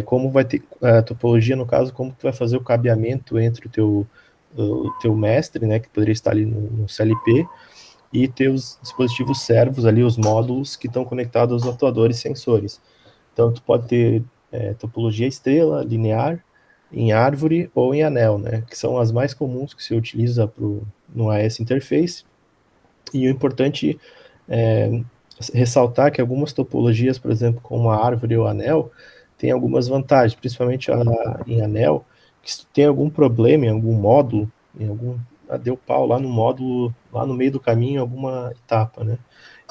Como vai ter a topologia, no caso, como tu vai fazer o cabeamento entre o teu mestre, né, que poderia estar ali no CLP, e teus dispositivos servos ali, os módulos que estão conectados aos atuadores sensores. Então, tu pode ter topologia estrela, linear, em árvore ou em anel, né, que são as mais comuns que se utiliza no AS Interface. E o importante é ressaltar que algumas topologias, por exemplo, como a árvore ou anel, tem algumas vantagens, principalmente em anel, que se tu tem algum problema em algum módulo, deu pau lá no módulo, lá no meio do caminho, alguma etapa, né?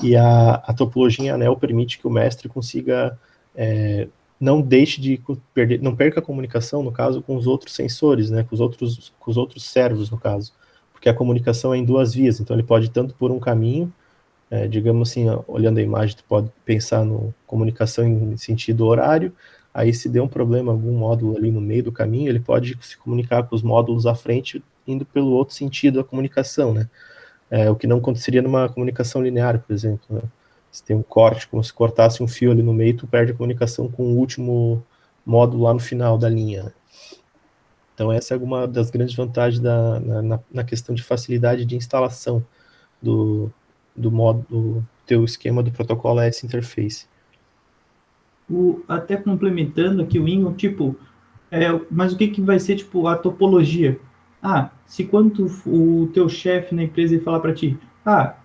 E a topologia em anel permite que o mestre consiga não deixe de perder, não perca a comunicação, no caso, com os outros sensores, né, com os outros servos, no caso, porque a comunicação é em duas vias, então ele pode ir tanto por um caminho, digamos assim, olhando a imagem, tu pode pensar no comunicação em sentido horário, aí se der um problema, algum módulo ali no meio do caminho, ele pode se comunicar com os módulos à frente, indo pelo outro sentido da comunicação, né, o que não aconteceria numa comunicação linear, por exemplo, né? Se tem um corte, como se cortasse um fio ali no meio, tu perde a comunicação com o último módulo lá no final da linha. Então essa é uma das grandes vantagens na questão de facilidade de instalação do teu esquema do protocolo AS Interface. Até complementando aqui o Ingo, tipo, mas o que vai ser, tipo, a topologia? Se quando o teu chefe na empresa ele falar para ti,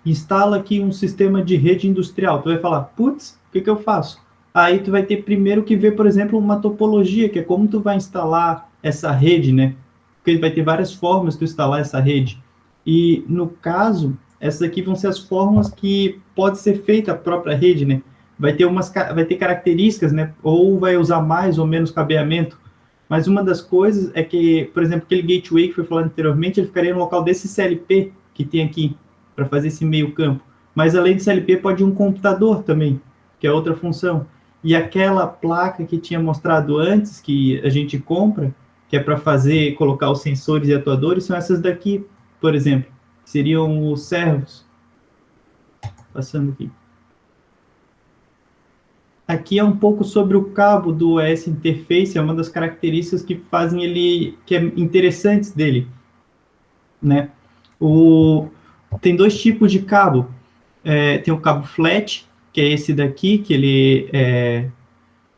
instala aqui um sistema de rede industrial, tu vai falar, putz, o que eu faço? Aí tu vai ter primeiro que ver, por exemplo, uma topologia, que é como tu vai instalar essa rede, né? Porque vai ter várias formas de tu instalar essa rede. E, no caso, essas aqui vão ser as formas que pode ser feita a própria rede, né? Vai ter características, né? Ou vai usar mais ou menos cabeamento. Mas uma das coisas é que, por exemplo, aquele gateway que foi falado anteriormente, ele ficaria no local desse CLP que tem aqui, para fazer esse meio campo. Mas além de CLP, pode ir um computador também, que é outra função. E aquela placa que tinha mostrado antes, que a gente compra, que é para colocar os sensores e atuadores, são essas daqui, por exemplo, que seriam os servos. Passando aqui. Aqui é um pouco sobre o cabo do AS Interface, é uma das características que fazem ele, que é interessantes dele, né? Tem dois tipos de cabo. Tem o cabo flat, que é esse daqui, que ele é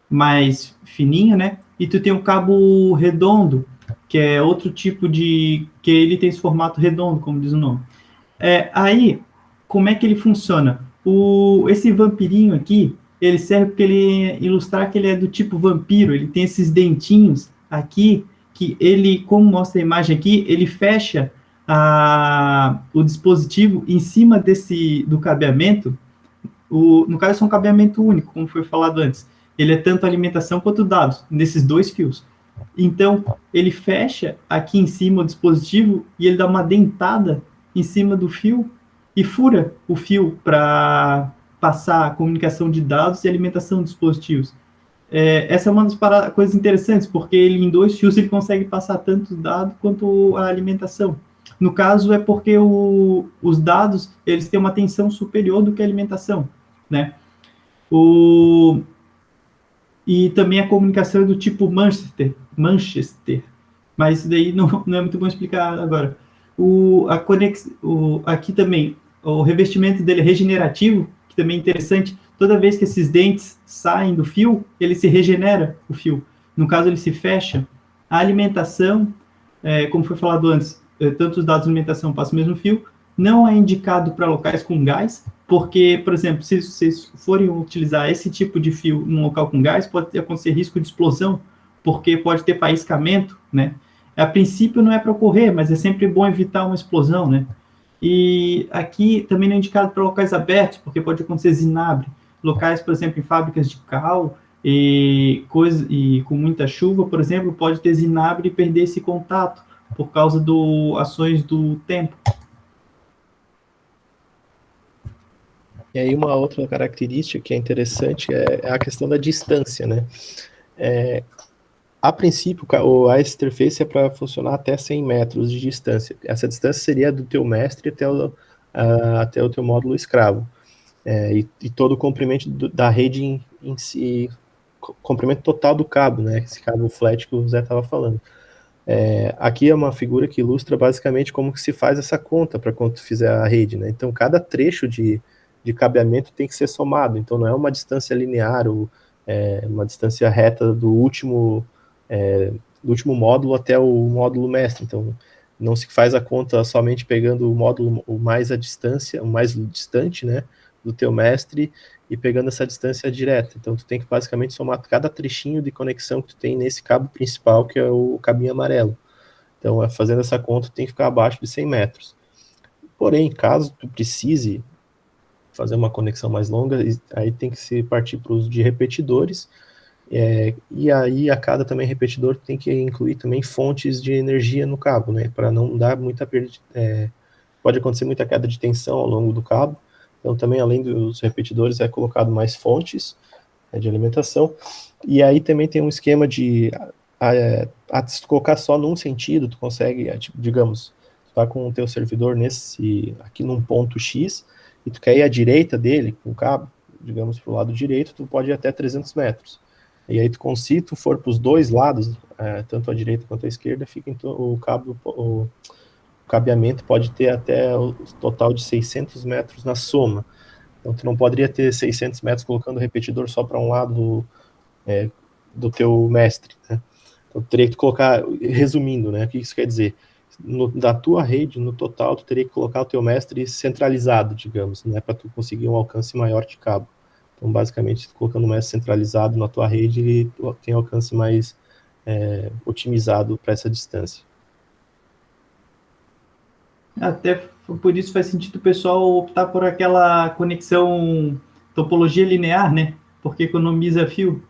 mais fininho, né? E tu tem o cabo redondo, que é outro tipo que ele tem esse formato redondo, como diz o nome. Aí, como é que ele funciona? Esse vampirinho aqui, ele serve para ele ilustrar que ele é do tipo vampiro, ele tem esses dentinhos aqui, que ele, como mostra a imagem aqui, ele fecha o dispositivo em cima do cabeamento. No caso, é um cabeamento único, como foi falado antes. Ele é tanto alimentação quanto dados, nesses dois fios. Então, ele fecha aqui em cima o dispositivo e ele dá uma dentada em cima do fio e fura o fio para passar a comunicação de dados e alimentação de dispositivos. Essa é uma das coisas interessantes, porque ele em dois fios ele consegue passar tanto dado quanto a alimentação. No caso, é porque os dados eles têm uma tensão superior do que a alimentação, né? E também a comunicação é do tipo Manchester, mas isso daí não é muito bom explicar agora. Aqui também, o revestimento dele é regenerativo, que também é interessante. Toda vez que esses dentes saem do fio, ele se regenera o fio. No caso, ele se fecha. A alimentação, como foi falado antes, tanto os dados de alimentação passam o mesmo fio, não é indicado para locais com gás, porque, por exemplo, se vocês forem utilizar esse tipo de fio num local com gás, pode acontecer risco de explosão, porque pode ter faiscamento, né? A princípio não é para ocorrer, mas é sempre bom evitar uma explosão, né? E aqui também não é indicado para locais abertos, porque pode acontecer zinabre. Locais, por exemplo, em fábricas de cal e com muita chuva, por exemplo, pode ter zinabre e perder esse contato por causa ações do tempo. E aí uma outra característica que é interessante é a questão da distância, né? A princípio, o AS Interface é para funcionar até 100 metros de distância. Essa distância seria do teu mestre até o teu módulo escravo. E todo o comprimento da rede em si, comprimento total do cabo, né? Esse cabo flat que o Zé estava falando. Aqui é uma figura que ilustra basicamente como que se faz essa conta para quando tu fizer a rede, né? Então, cada trecho de cabeamento tem que ser somado. Então, não é uma distância linear ou uma distância reta do último módulo até o módulo mestre. Então, não se faz a conta somente pegando o módulo o mais distante, né, do teu mestre e pegando essa distância direta. Então, tu tem que basicamente somar cada trechinho de conexão que tu tem nesse cabo principal, que é o cabinho amarelo. Então, fazendo essa conta, tu tem que ficar abaixo de 100 metros. Porém, caso tu precise fazer uma conexão mais longa, aí tem que se partir para o uso de repetidores, E aí a cada também repetidor tem que incluir também fontes de energia no cabo, né, para não dar muita perda, pode acontecer muita queda de tensão ao longo do cabo. Então também, além dos repetidores, é colocado mais fontes de alimentação. E aí também tem um esquema de se tu colocar só num sentido, tu consegue, tipo, digamos, tu tá com o teu servidor aqui num ponto X, e tu quer ir à direita dele, com o cabo, digamos, pro lado direito, tu pode ir até 300 metros. E aí, se tu for para os dois lados, tanto a direita quanto a esquerda, fica o cabeamento pode ter até o total de 600 metros na soma. Então, tu não poderia ter 600 metros colocando o repetidor só para um lado do teu mestre, né? Então, tu teria que colocar, resumindo, né, o que isso quer dizer? Da tua rede, no total, tu teria que colocar o teu mestre centralizado, digamos, né, para tu conseguir um alcance maior de cabo. Então, basicamente, colocando o mestre centralizado na tua rede, ele tem alcance mais otimizado para essa distância. Até por isso faz sentido o pessoal optar por aquela conexão topologia linear, né? Porque economiza fio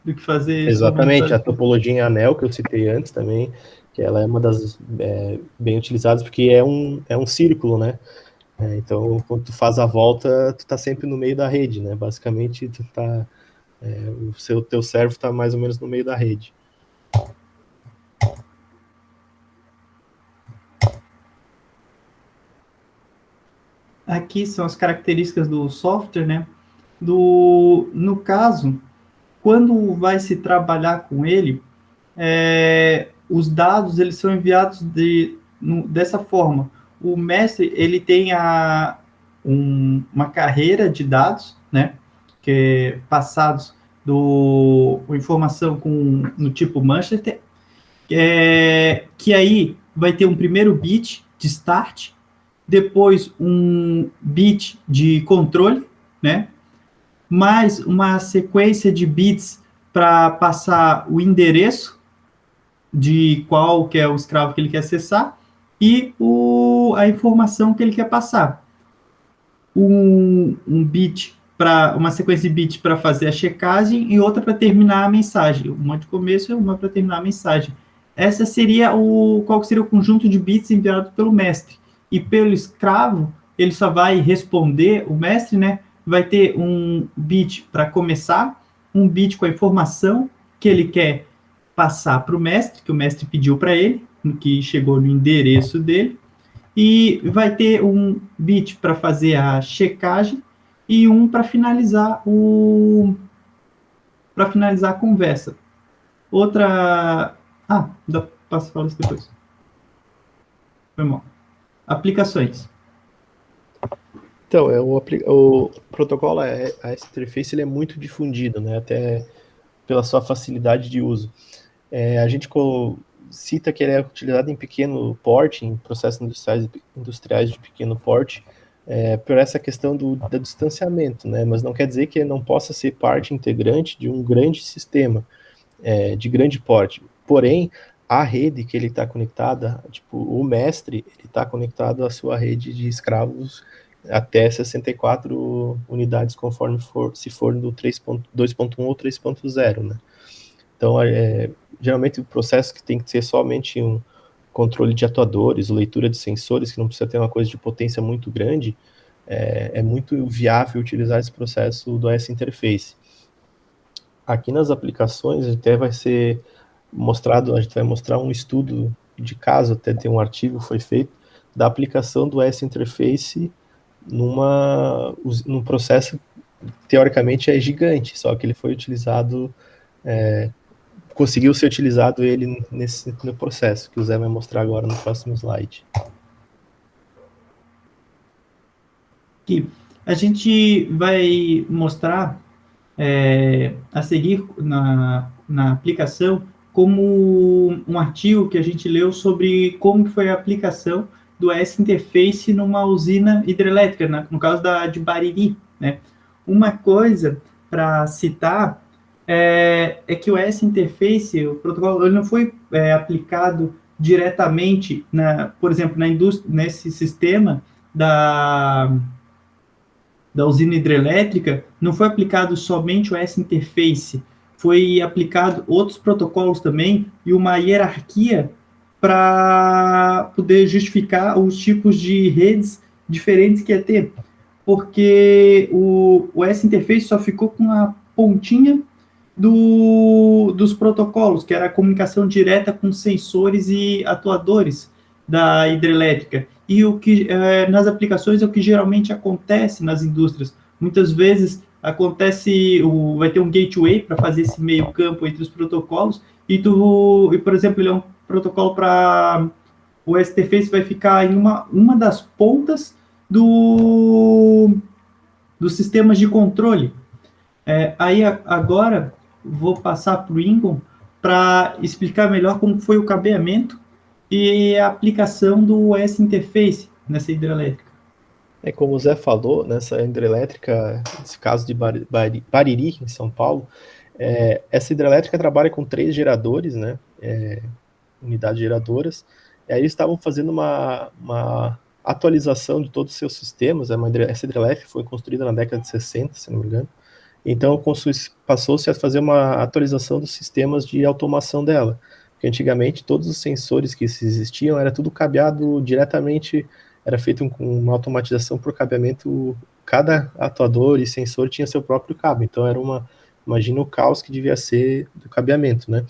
do que fazer... Exatamente, a topologia em anel, que eu citei antes também, que ela é uma das bem utilizadas, porque é um círculo, né? Então, quando tu faz a volta, tu tá sempre no meio da rede, né? Basicamente, tu tá... o teu servo tá mais ou menos no meio da rede. Aqui são as características do software, né? No caso, quando vai se trabalhar com ele, os dados eles são enviados dessa forma. O mestre ele tem uma carreira de dados, né? Que é passados informação no tipo Manchester, que aí vai ter um primeiro bit de start, depois um bit de controle, né? Mais uma sequência de bits para passar o endereço de qual que é o escravo que ele quer acessar e a informação que ele quer passar. Uma sequência de bits para fazer a checagem e outra para terminar a mensagem. Uma de começo e uma para terminar a mensagem. Essa seria qual seria o conjunto de bits enviado pelo mestre. E pelo escravo, ele só vai responder, o mestre, né? Vai ter um bit para começar, um bit com a informação que ele quer passar para o mestre, que o mestre pediu para ele, que chegou no endereço dele, e vai ter um bit para fazer a checagem e um para finalizar a conversa. Posso falar isso depois. Foi mal. Aplicações. Então, o protocolo, a interface, ele é muito difundido, né, até pela sua facilidade de uso. A gente cita que ele é utilizado em pequeno porte, em processos industriais de pequeno porte, por essa questão do distanciamento, né, mas não quer dizer que ele não possa ser parte integrante de um grande sistema de grande porte. Porém, a rede que ele está conectada, tipo, o mestre, ele está conectado à sua rede de escravos até 64 unidades, conforme se for do 2.1 ou 3.0, né? Então, geralmente o processo que tem que ser somente um controle de atuadores, leitura de sensores, que não precisa ter uma coisa de potência muito grande, é muito viável utilizar esse processo do S-Interface. Aqui nas aplicações, a gente vai mostrar um estudo de caso, até tem um artigo que foi feito, da aplicação do S-Interface num processo, teoricamente, é gigante, só que ele foi utilizado, conseguiu ser utilizado ele no processo, que o Zé vai mostrar agora no próximo slide. Aqui, a gente vai mostrar a seguir na aplicação como um artigo que a gente leu sobre como foi a aplicação do S-Interface numa usina hidrelétrica, no caso de Bariri, né? Uma coisa para citar é que o S-Interface, o protocolo, ele não foi aplicado diretamente, por exemplo, nesse sistema da usina hidrelétrica, não foi aplicado somente o S-Interface foi aplicado outros protocolos também e uma hierarquia para poder justificar os tipos de redes diferentes que ia ter, porque o S-Interface só ficou com a pontinha dos protocolos, que era a comunicação direta com sensores e atuadores da hidrelétrica. E o que nas aplicações é o que geralmente acontece nas indústrias. Muitas vezes vai ter um gateway para fazer esse meio campo entre os protocolos, e por exemplo, ele é um protocolo para o S-Interface vai ficar em uma das pontas dos sistemas de controle. Aí agora vou passar para o Ingon para explicar melhor como foi o cabeamento e a aplicação do S-Interface nessa hidrelétrica. Como o Zé falou, nessa hidrelétrica, nesse caso de Bariri, em São Paulo, essa hidrelétrica trabalha com 3 geradores, né, unidades geradoras, e aí eles estavam fazendo uma atualização de todos os seus sistemas. Essa hidrelétrica foi construída na década de 60, se não me engano, então passou-se a fazer uma atualização dos sistemas de automação dela, porque antigamente todos os sensores que existiam era tudo cabeado diretamente, era feito uma automatização por cabeamento, cada atuador e sensor tinha seu próprio cabo, então imagina o caos que devia ser do cabeamento, né?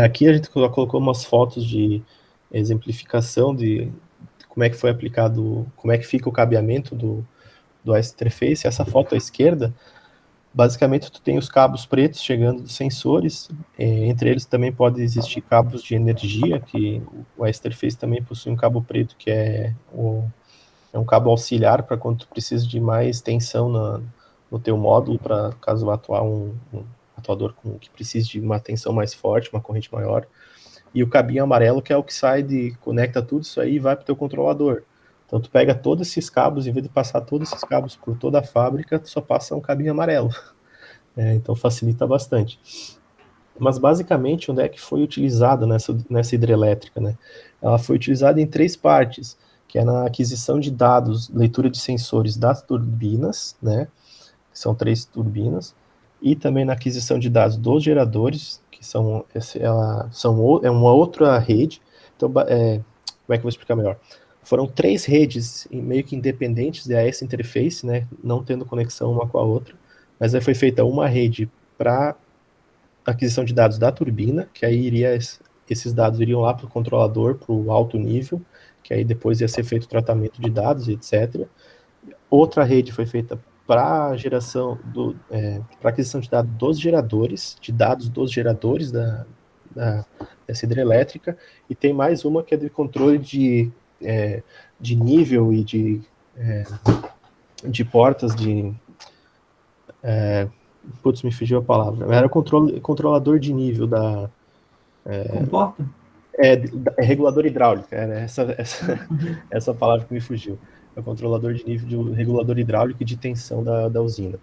Aqui a gente colocou umas fotos de exemplificação de como é que foi aplicado, como é que fica o cabeamento do S-Interface. Essa foto à esquerda, basicamente tu tem os cabos pretos chegando dos sensores, entre eles também pode existir cabos de energia, que o S-Interface também possui um cabo preto que é um cabo auxiliar para quando tu precisa de mais tensão no teu módulo, para caso atuar um atuador que precise de uma tensão mais forte, uma corrente maior, e o cabinho amarelo que é o que conecta tudo isso aí e vai para o teu controlador. Então tu pega todos esses cabos, em vez de passar todos esses cabos por toda a fábrica, tu só passa um cabinho amarelo. Então facilita bastante. Mas basicamente, onde é que foi utilizada nessa hidrelétrica, né? Ela foi utilizada em 3 partes, que é na aquisição de dados, leitura de sensores das turbinas, né? Que são 3 turbinas, e também na aquisição de dados dos geradores, que é uma outra rede. Então, como é que eu vou explicar melhor? Foram 3 redes meio que independentes da S-Interface, né, não tendo conexão uma com a outra, mas aí foi feita uma rede para aquisição de dados da turbina, que aí esses dados iriam lá para o controlador, para o alto nível, que aí depois ia ser feito o tratamento de dados, etc. Outra rede foi feita para para aquisição de dados dos geradores dessa hidrelétrica, e tem mais uma que é de controle de nível e de portas me fugiu a palavra, era o controlador de nível da... Comporta? Regulador hidráulico, essa palavra que me fugiu. É o controlador de nível de regulador hidráulico e de tensão da usina.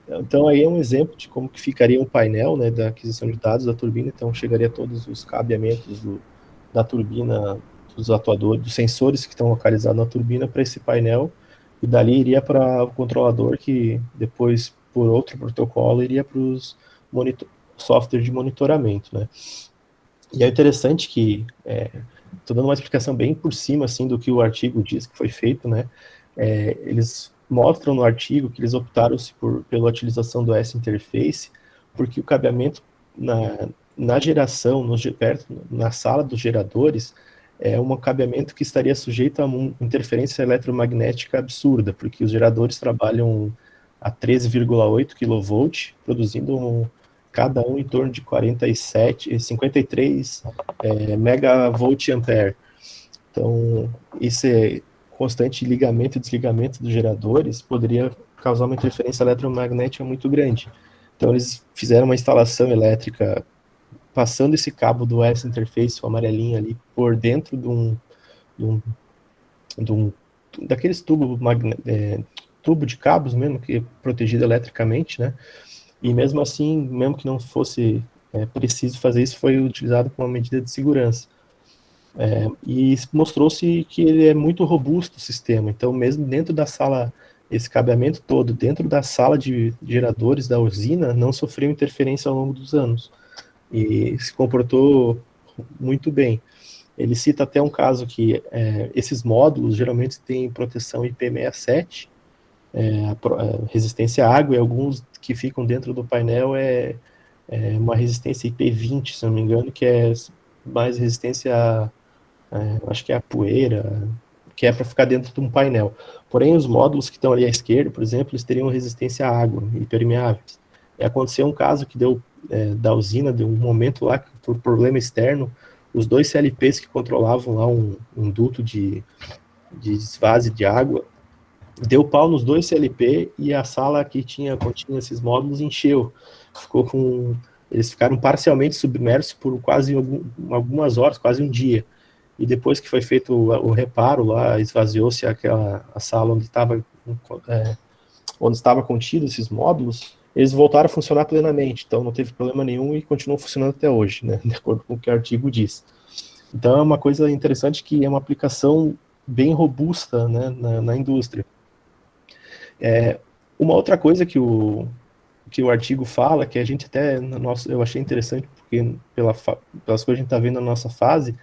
Então aí é um exemplo de como que ficaria um painel, né, da aquisição de dados da turbina. Então chegaria todos os cabeamentos da turbina, dos atuadores, dos sensores que estão localizados na turbina para esse painel, e dali iria para o controlador, que depois, por outro protocolo, iria para os software de monitoramento, né. E é interessante que, estou dando uma explicação bem por cima, assim, do que o artigo diz que foi feito, né, eles mostram no artigo que eles optaram-se pela utilização do S-Interface, porque o cabeamento na geração, na sala dos geradores, é um cabeamento que estaria sujeito a uma interferência eletromagnética absurda, porque os geradores trabalham a 13,8 kV, produzindo cada um em torno de 53 megavolt-ampere. Então, esse constante ligamento e desligamento dos geradores poderia causar uma interferência eletromagnética muito grande. Então, eles fizeram uma instalação elétrica passando esse cabo do S-Interface, o amarelinho ali, por dentro daqueles tubo de cabos mesmo, que é protegido eletricamente, né? E mesmo assim, mesmo que não fosse preciso fazer isso, foi utilizado como uma medida de segurança. E mostrou-se que ele é muito robusto, o sistema. Então, mesmo dentro da sala esse cabeamento todo dentro da sala de geradores da usina não sofreu interferência ao longo dos anos e se comportou muito bem. Ele cita até um caso que esses módulos geralmente têm proteção IP67, resistência à água, e alguns que ficam dentro do painel uma resistência IP20, se não me engano, que é mais resistência acho que é a poeira, que é para ficar dentro de um painel. Porém, os módulos que estão ali à esquerda, por exemplo, eles teriam resistência à água, impermeáveis. E aconteceu um caso que deu da usina, deu um momento lá, por problema externo, os 2 CLPs que controlavam lá um duto de desvase de água, deu pau nos 2 CLP e a sala que continha esses módulos encheu. Eles ficaram parcialmente submersos por quase algumas horas, quase um dia. E depois que foi feito o reparo lá, esvaziou-se a sala onde estava contido esses módulos, eles voltaram a funcionar plenamente, então não teve problema nenhum e continuam funcionando até hoje, né, de acordo com o que o artigo diz. Então é uma coisa interessante que é uma aplicação bem robusta, né, na indústria. Uma outra coisa que o artigo fala, que a gente até, eu achei interessante, porque pelas coisas que a gente está vendo na nossa fase,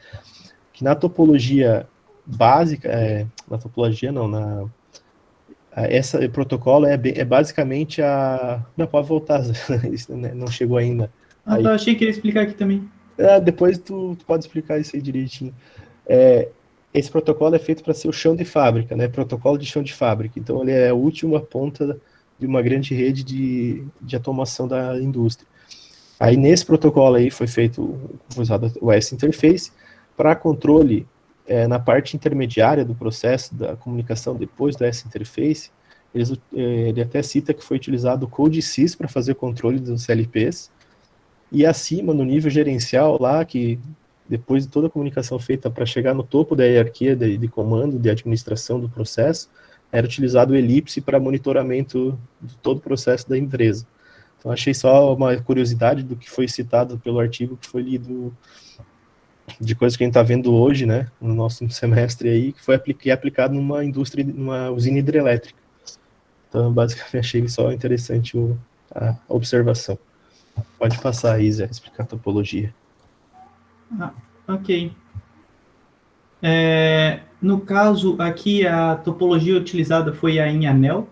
que na topologia básica, na topologia não, esse protocolo é basicamente não, pode voltar, isso não chegou ainda. Tá, achei que ia explicar aqui também. Depois tu pode explicar isso aí direitinho. Esse protocolo é feito para ser o chão de fábrica, né? Protocolo de chão de fábrica. Então, ele é a última ponta de uma grande rede de automação da indústria. Aí, nesse protocolo aí, foi usado o S-Interface para controle na parte intermediária do processo da comunicação depois do S-Interface. Ele até cita que foi utilizado o Code Sys para fazer o controle dos CLPs. E acima, no nível gerencial lá, que depois de toda a comunicação feita para chegar no topo da hierarquia de comando, de administração do processo, era utilizado o Ellipse para monitoramento de todo o processo da empresa. Então, achei só uma curiosidade do que foi citado pelo artigo que foi lido, de coisas que a gente está vendo hoje, né, no nosso semestre aí, que é aplicado numa indústria, numa usina hidrelétrica. Então, basicamente, achei só interessante a observação. Pode passar, Isa, explicar a topologia. Ok. No caso aqui, a topologia utilizada foi a em anel.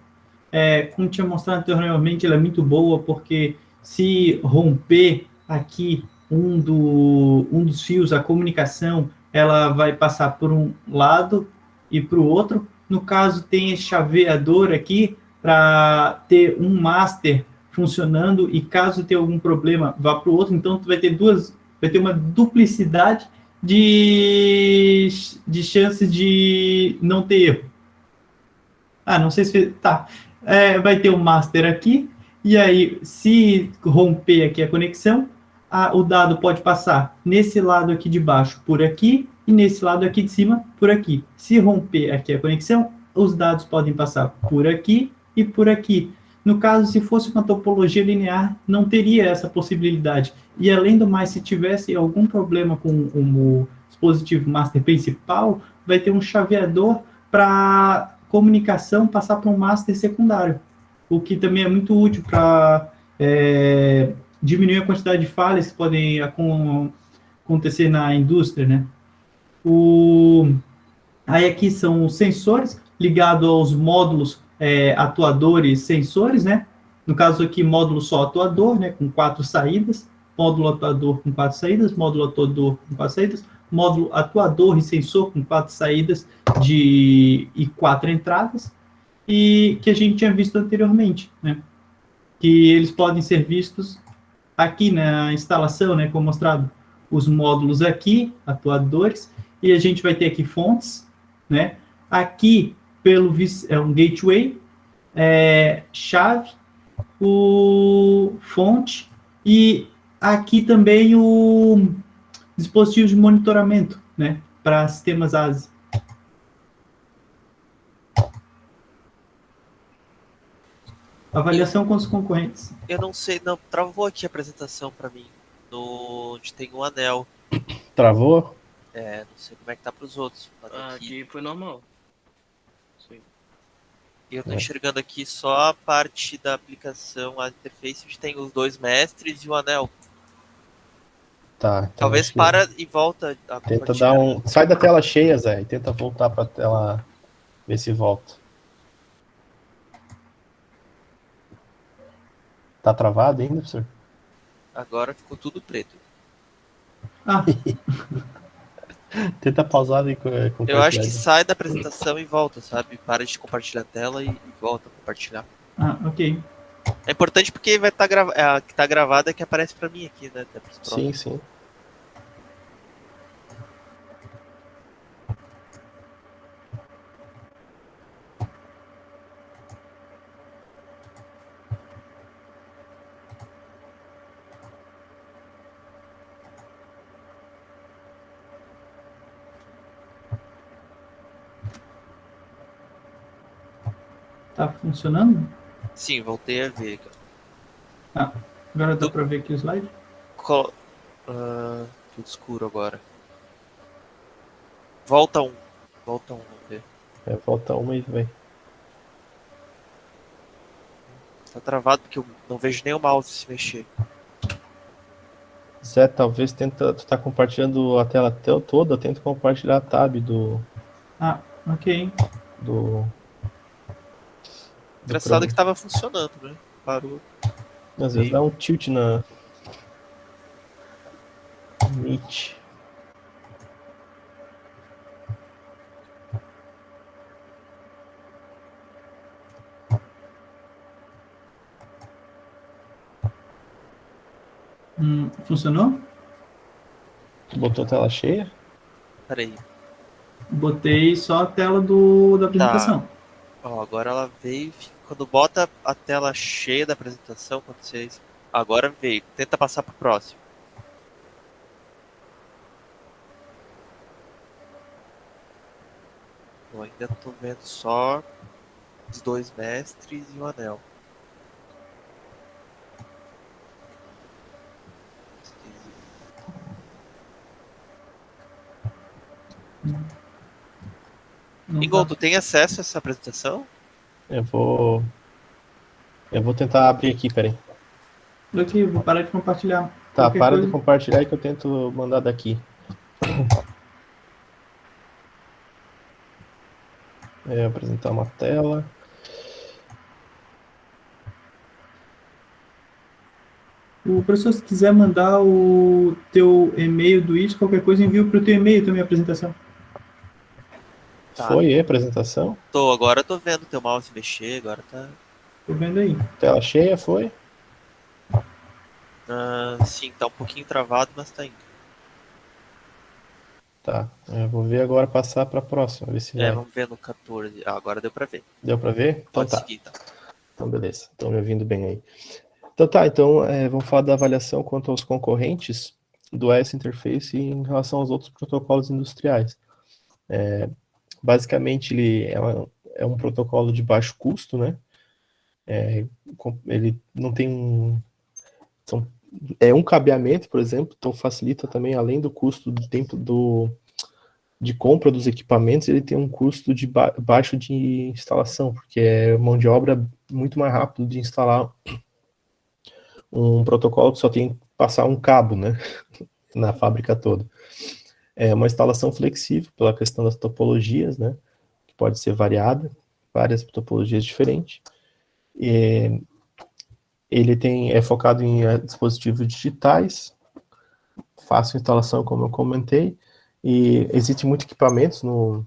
Como tinha mostrado anteriormente, ela é muito boa, porque se romper aqui um dos fios, a comunicação, ela vai passar por um lado e para o outro. No caso, tem esse chaveador aqui para ter um master funcionando e caso tenha algum problema, vá para o outro. Então, tu vai ter uma duplicidade de chances de não ter erro. Não sei se... Tá. Vai ter um master aqui, e aí, se romper aqui a conexão, o dado pode passar nesse lado aqui de baixo por aqui, e nesse lado aqui de cima por aqui. Se romper aqui a conexão, os dados podem passar por aqui e por aqui. No caso, se fosse uma topologia linear, não teria essa possibilidade. E, além do mais, se tivesse algum problema com o dispositivo master principal, vai ter um chaveador para comunicação passar para um master secundário, o que também é muito útil para diminuir a quantidade de falhas que podem acontecer na indústria, né? Aí aqui são os sensores ligados aos módulos atuadores sensores, né? No caso aqui, módulo só atuador, né? Com 4 saídas, módulo atuador com 4 saídas, módulo atuador com 4 saídas, módulo atuador e sensor com 4 saídas e 4 entradas, e que a gente tinha visto anteriormente, né? Que eles podem ser vistos aqui na instalação, né? Como mostrado, os módulos aqui, atuadores, e a gente vai ter aqui fontes, né? Aqui, é um gateway, chave, fonte, e aqui também o dispositivo de monitoramento, né, para sistemas ASI. Avaliação com os concorrentes. Eu não sei, não, travou aqui a apresentação para mim, onde tem um anel. Travou? Não sei como é que tá para os outros. Aqui foi normal. Sim. E eu estou enxergando aqui só a parte da aplicação, a interface, onde tem os 2 mestres e o anel. Tá, então Talvez para e volta a tenta dar sai da tela cheia, Zé, e tenta voltar para a tela, ver se volta. Tá travado ainda, professor? Agora ficou tudo preto. Tenta pausar e compartilhar. Eu acho que sai da apresentação e volta, sabe? Para de compartilhar a tela e volta a compartilhar. Ok. É importante porque vai estar a que tá gravada é que aparece para mim aqui, né? Sim, sim. Tá funcionando? Sim, voltei a ver. Agora dá para ver aqui o slide? Tudo escuro agora. Volta um. Vamos ver. Volta uma e vem. Tá travado porque eu não vejo nem o mouse se mexer. Zé, talvez tu tá compartilhando a tela toda, tenta compartilhar a tab do... ok. Engraçado que tava funcionando, né? Parou. Às vezes dá um tilt na Meet. Funcionou? Botou tela cheia? Peraí. Botei só a tela da apresentação. Tá. Ó, agora ela veio. Quando bota a tela cheia da apresentação, quando vocês. Agora veio. Tenta passar pro próximo. Eu ainda tô vendo só os 2 mestres e o anel. Igor, tu tem acesso a essa apresentação? Eu vou tentar abrir aqui, peraí. Aqui, vou parar de compartilhar. Tá, para de compartilhar que eu tento mandar daqui. Apresentar uma tela. O professor, se quiser mandar o teu e-mail do IT, qualquer coisa, envio para o teu e-mail também a apresentação. Tá. Foi a apresentação? Agora eu tô vendo teu mouse mexer, agora tá... Tô vendo aí. Tela cheia, foi? Sim, tá um pouquinho travado, mas tá indo. Tá, eu vou ver agora passar para a próxima, ver se vai. Vamos ver no 14. Agora deu para ver. Deu para ver? Então Pode tá. seguir, então. Então beleza, estão me ouvindo bem aí. Então tá, vamos falar da avaliação quanto aos concorrentes do AES Interface em relação aos outros protocolos industriais. Basicamente, ele é um protocolo de baixo custo, né? Ele não tem um cabeamento, por exemplo, então facilita também, além do custo do tempo de compra dos equipamentos, ele tem um custo baixo de instalação, porque é mão de obra muito mais rápido de instalar um protocolo que só tem que passar um cabo, né, na fábrica toda. É uma instalação flexível pela questão das topologias, né, que pode ser variada, várias topologias diferentes. Ele é focado em dispositivos digitais, fácil instalação, como eu comentei, e existe muitos equipamentos no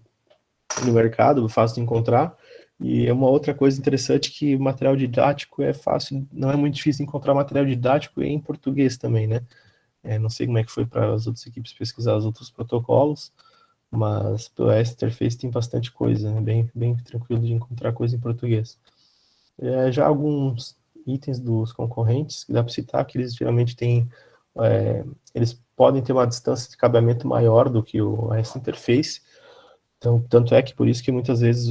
mercado, fácil de encontrar. E é uma outra coisa interessante que o material didático é fácil, não é muito difícil encontrar material didático em português também, né? Não sei como é que foi para as outras equipes pesquisar os outros protocolos, mas pelo AES Interface tem bastante coisa, né? Bem tranquilo de encontrar coisa em português. Já alguns itens dos concorrentes, que dá para citar, que eles geralmente têm, eles podem ter uma distância de cabeamento maior do que o AES Interface, então, tanto é que por isso que muitas vezes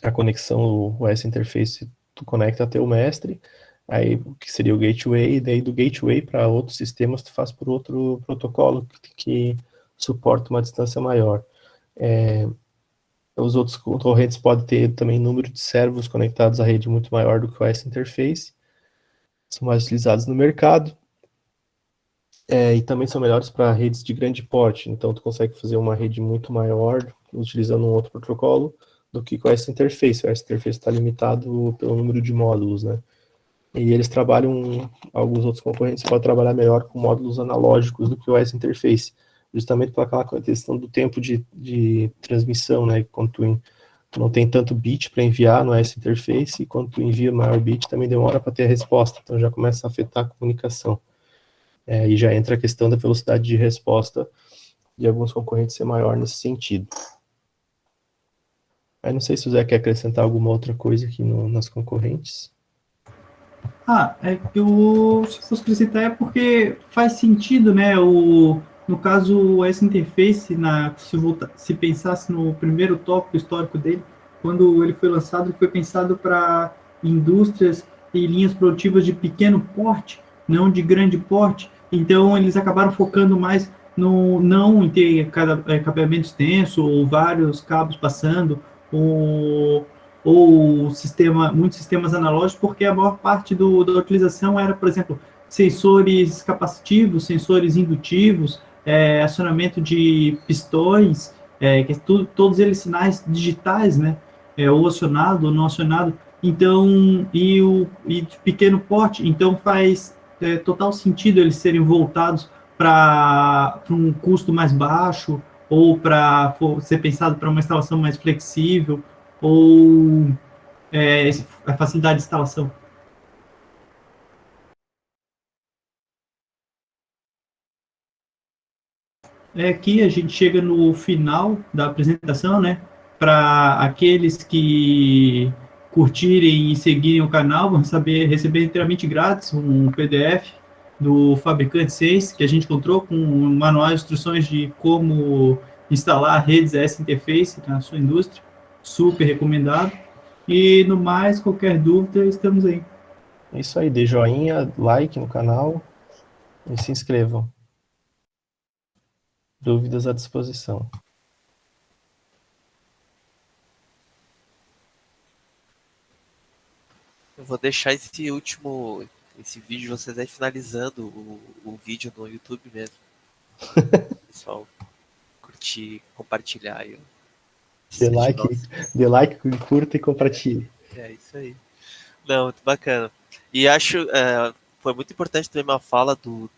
a conexão, o AES Interface, tu conecta até o mestre, aí que seria o gateway, e daí do gateway para outros sistemas tu faz por outro protocolo que suporta uma distância maior. Os outros concorrentes podem ter também número de servos conectados à rede muito maior do que o S-Interface. São mais utilizados no mercado. E também são melhores para redes de grande porte. Então, tu consegue fazer uma rede muito maior utilizando um outro protocolo do que com o S-Interface. O S-Interface está limitado pelo número de módulos, né? E eles trabalham, alguns outros concorrentes podem trabalhar melhor com módulos analógicos do que o S-Interface, justamente por aquela questão do tempo de transmissão, né? Quando tu não tem tanto bit para enviar no S-Interface, e quando tu envia maior bit, também demora para ter a resposta, então já começa a afetar a comunicação. E já entra a questão da velocidade de resposta de alguns concorrentes ser maior nesse sentido. Aí não sei se o Zé quer acrescentar alguma outra coisa aqui nas concorrentes. Se fosse acrescentar é porque faz sentido, né? No caso, o S-Interface, se pensasse no primeiro tópico histórico dele, quando ele foi lançado, ele foi pensado para indústrias e linhas produtivas de pequeno porte, não de grande porte. Então, eles acabaram focando mais não em ter cabeamento extenso ou vários cabos passando, ou muitos sistemas analógicos, porque a maior parte da utilização era, por exemplo, sensores capacitivos, sensores indutivos, acionamento de pistões, todos eles sinais digitais, né? Ou acionado ou não acionado. Então, e de pequeno porte, então faz total sentido eles serem voltados para um custo mais baixo, ou para ser pensado para uma instalação mais flexível, ou a facilidade de instalação. Aqui a gente chega no final da apresentação, né? Para aqueles que curtirem e seguirem o canal, vão receber inteiramente grátis um PDF do Fabricante 6, que a gente encontrou com um manual de instruções de como instalar redes S-Interface na sua indústria. Super recomendado. E no mais, qualquer dúvida, estamos aí. É isso aí, dê joinha, like no canal e se inscrevam. Dúvidas à disposição. Eu vou deixar esse vídeo de vocês aí finalizando o vídeo no YouTube mesmo. Pessoal, curtir, compartilhar aí. Dê like, curta e compartilhe. É isso aí. Não, muito bacana. E acho, foi muito importante também uma fala do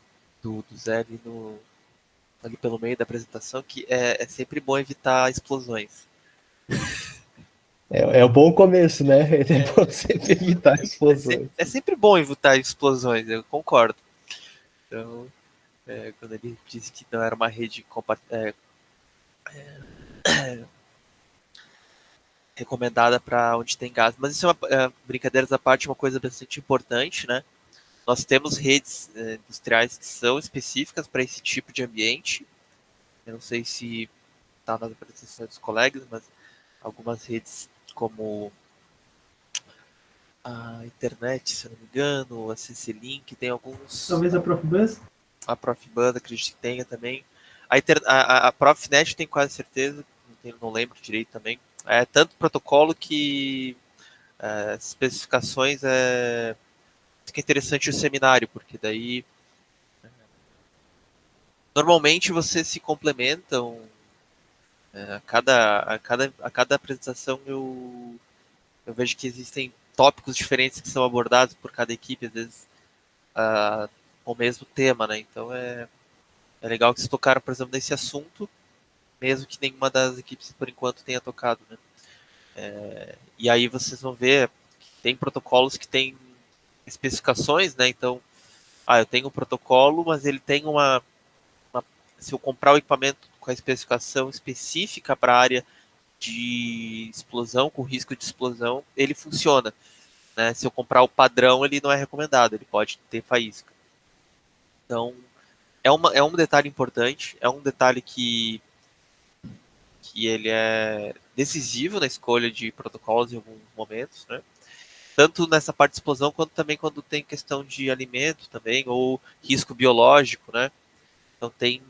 Zé ali pelo meio da apresentação, que é sempre bom evitar explosões. É um bom começo, né? É bom sempre evitar explosões. É sempre bom evitar explosões, eu concordo. Então, quando ele disse que não era uma rede recomendada para onde tem gás. Mas isso é brincadeiras à parte, uma coisa bastante importante, né? Nós temos redes industriais que são específicas para esse tipo de ambiente. Eu não sei se está nas apresentações dos colegas, mas algumas redes como a internet, se eu não me engano, a CC-Link, tem alguns... Talvez a Profibus? A Profibus, acredito que tenha também. A Profinet tem quase certeza, não lembro direito também. É tanto protocolo que especificações fica interessante o seminário, porque daí normalmente vocês se complementam. A cada apresentação eu vejo que existem tópicos diferentes que são abordados por cada equipe, às vezes o mesmo tema, né? Então é legal que vocês tocaram, por exemplo, nesse assunto, mesmo que nenhuma das equipes por enquanto tenha tocado, né? E aí vocês vão ver que tem protocolos que têm especificações, né? Então, eu tenho um protocolo, mas ele tem se eu comprar o equipamento com a especificação específica para a área de explosão, com risco de explosão, ele funciona, né? Se eu comprar o padrão, ele não é recomendado, ele pode ter faísca. Então, é um detalhe importante, é um detalhe que ele é decisivo na escolha de protocolos em alguns momentos, né? Tanto nessa parte de explosão, quanto também quando tem questão de alimento também, ou risco biológico, né? Então tem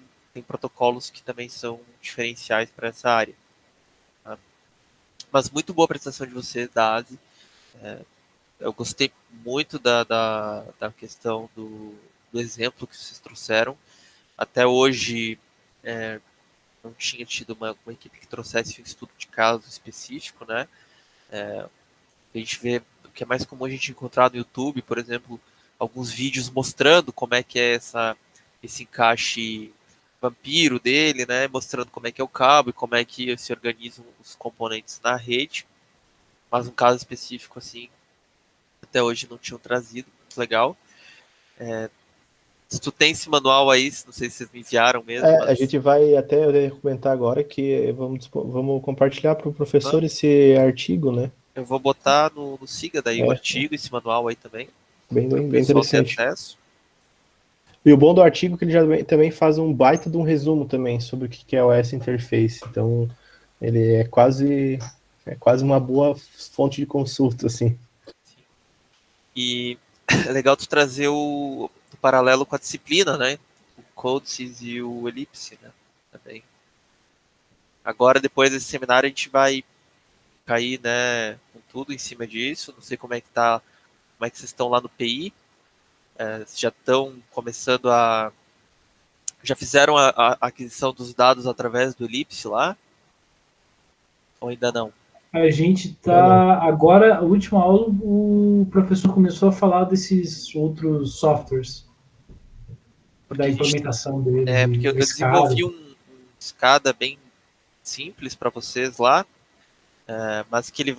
protocolos que também são diferenciais para essa área. Tá? Mas muito boa a apresentação de você, da ASI. Eu gostei muito da questão do exemplo que vocês trouxeram. Até hoje, não tinha tido uma equipe que trouxesse um estudo de caso específico, né? A gente vê o que é mais comum a gente encontrar no YouTube, por exemplo, alguns vídeos mostrando como é que é esse encaixe vampiro dele, né? Mostrando como é que é o cabo e como é que se organizam os componentes na rede. Mas um caso específico, assim, até hoje não tinham trazido. Muito legal. Se tu tem esse manual aí, não sei se vocês me enviaram mesmo, A gente vai até eu ia comentar agora que vamos compartilhar para o professor esse artigo, né? eu vou botar no Siga daí o artigo, esse manual aí também, para o Bem pessoal ter interessante. acesso. E o bom do artigo é que ele já também faz um baita de um resumo também sobre o que é o S Interface. Então, ele é quase uma boa fonte de consulta, assim. E é legal tu trazer o paralelo com a disciplina, né? O Codices e o Elipse, né? Também. Agora, depois desse seminário, a gente vai cair, né, com tudo em cima disso. Não sei como é que tá, como é que vocês estão lá no PI. Já estão começando já fizeram a aquisição dos dados através do Elipse lá? Ou ainda não? A gente tá agora, a última aula, o professor começou a falar desses outros softwares, Porque da a gente, implementação deles, porque eu de escada. desenvolvi um escada bem simples para vocês lá, mas que ele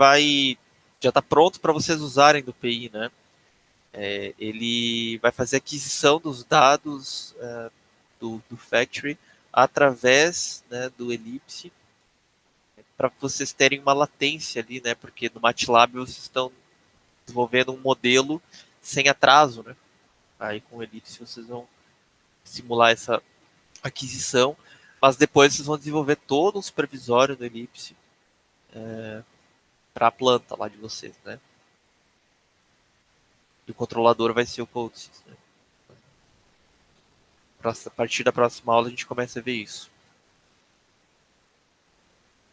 já está pronto para vocês usarem do PI, né? Ele vai fazer aquisição dos dados do Factory através, né, do Elipse, para vocês terem uma latência ali, né? Porque no MATLAB vocês estão desenvolvendo um modelo sem atraso, né? Aí com o Elipse vocês vão simular essa aquisição, mas depois vocês vão desenvolver todo um supervisório no Elipse para a planta lá de vocês, né? E o controlador vai ser o Codesys, né? A partir da próxima aula a gente começa a ver isso.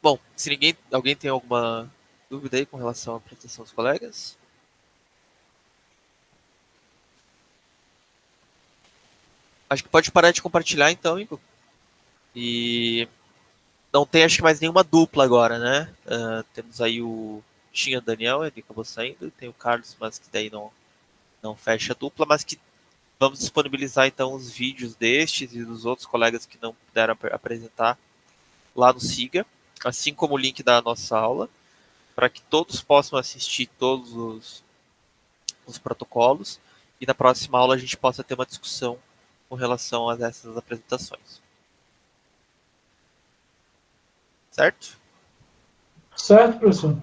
Bom, se alguém tem alguma dúvida aí com relação à apresentação dos colegas? Acho que pode parar de compartilhar então, Igor. E não tem acho que mais nenhuma dupla agora, né? Temos aí tinha o Daniel, ele acabou saindo, tem o Carlos, mas que daí não fecha a dupla, mas que vamos disponibilizar então os vídeos destes e dos outros colegas que não puderam apresentar lá no Siga, assim como o link da nossa aula, para que todos possam assistir todos os protocolos e na próxima aula a gente possa ter uma discussão com relação a essas apresentações. Certo? Certo, professor?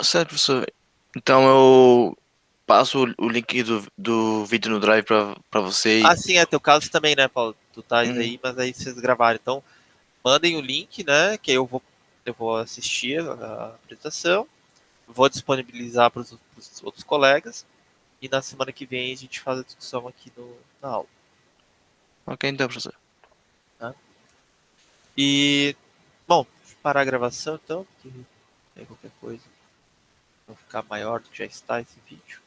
Certo, professor. Então eu passo o link do vídeo no Drive para você. Sim, teu caso também, né, Paulo? Tu tá aí, mas aí vocês gravaram. Então, mandem o link, né, que eu vou assistir a apresentação, vou disponibilizar para os outros colegas e na semana que vem a gente faz a discussão aqui na aula. Ok, então, professor. Tá? E, bom, parar a gravação então, porque tem qualquer coisa. Vai ficar maior do que já está esse vídeo.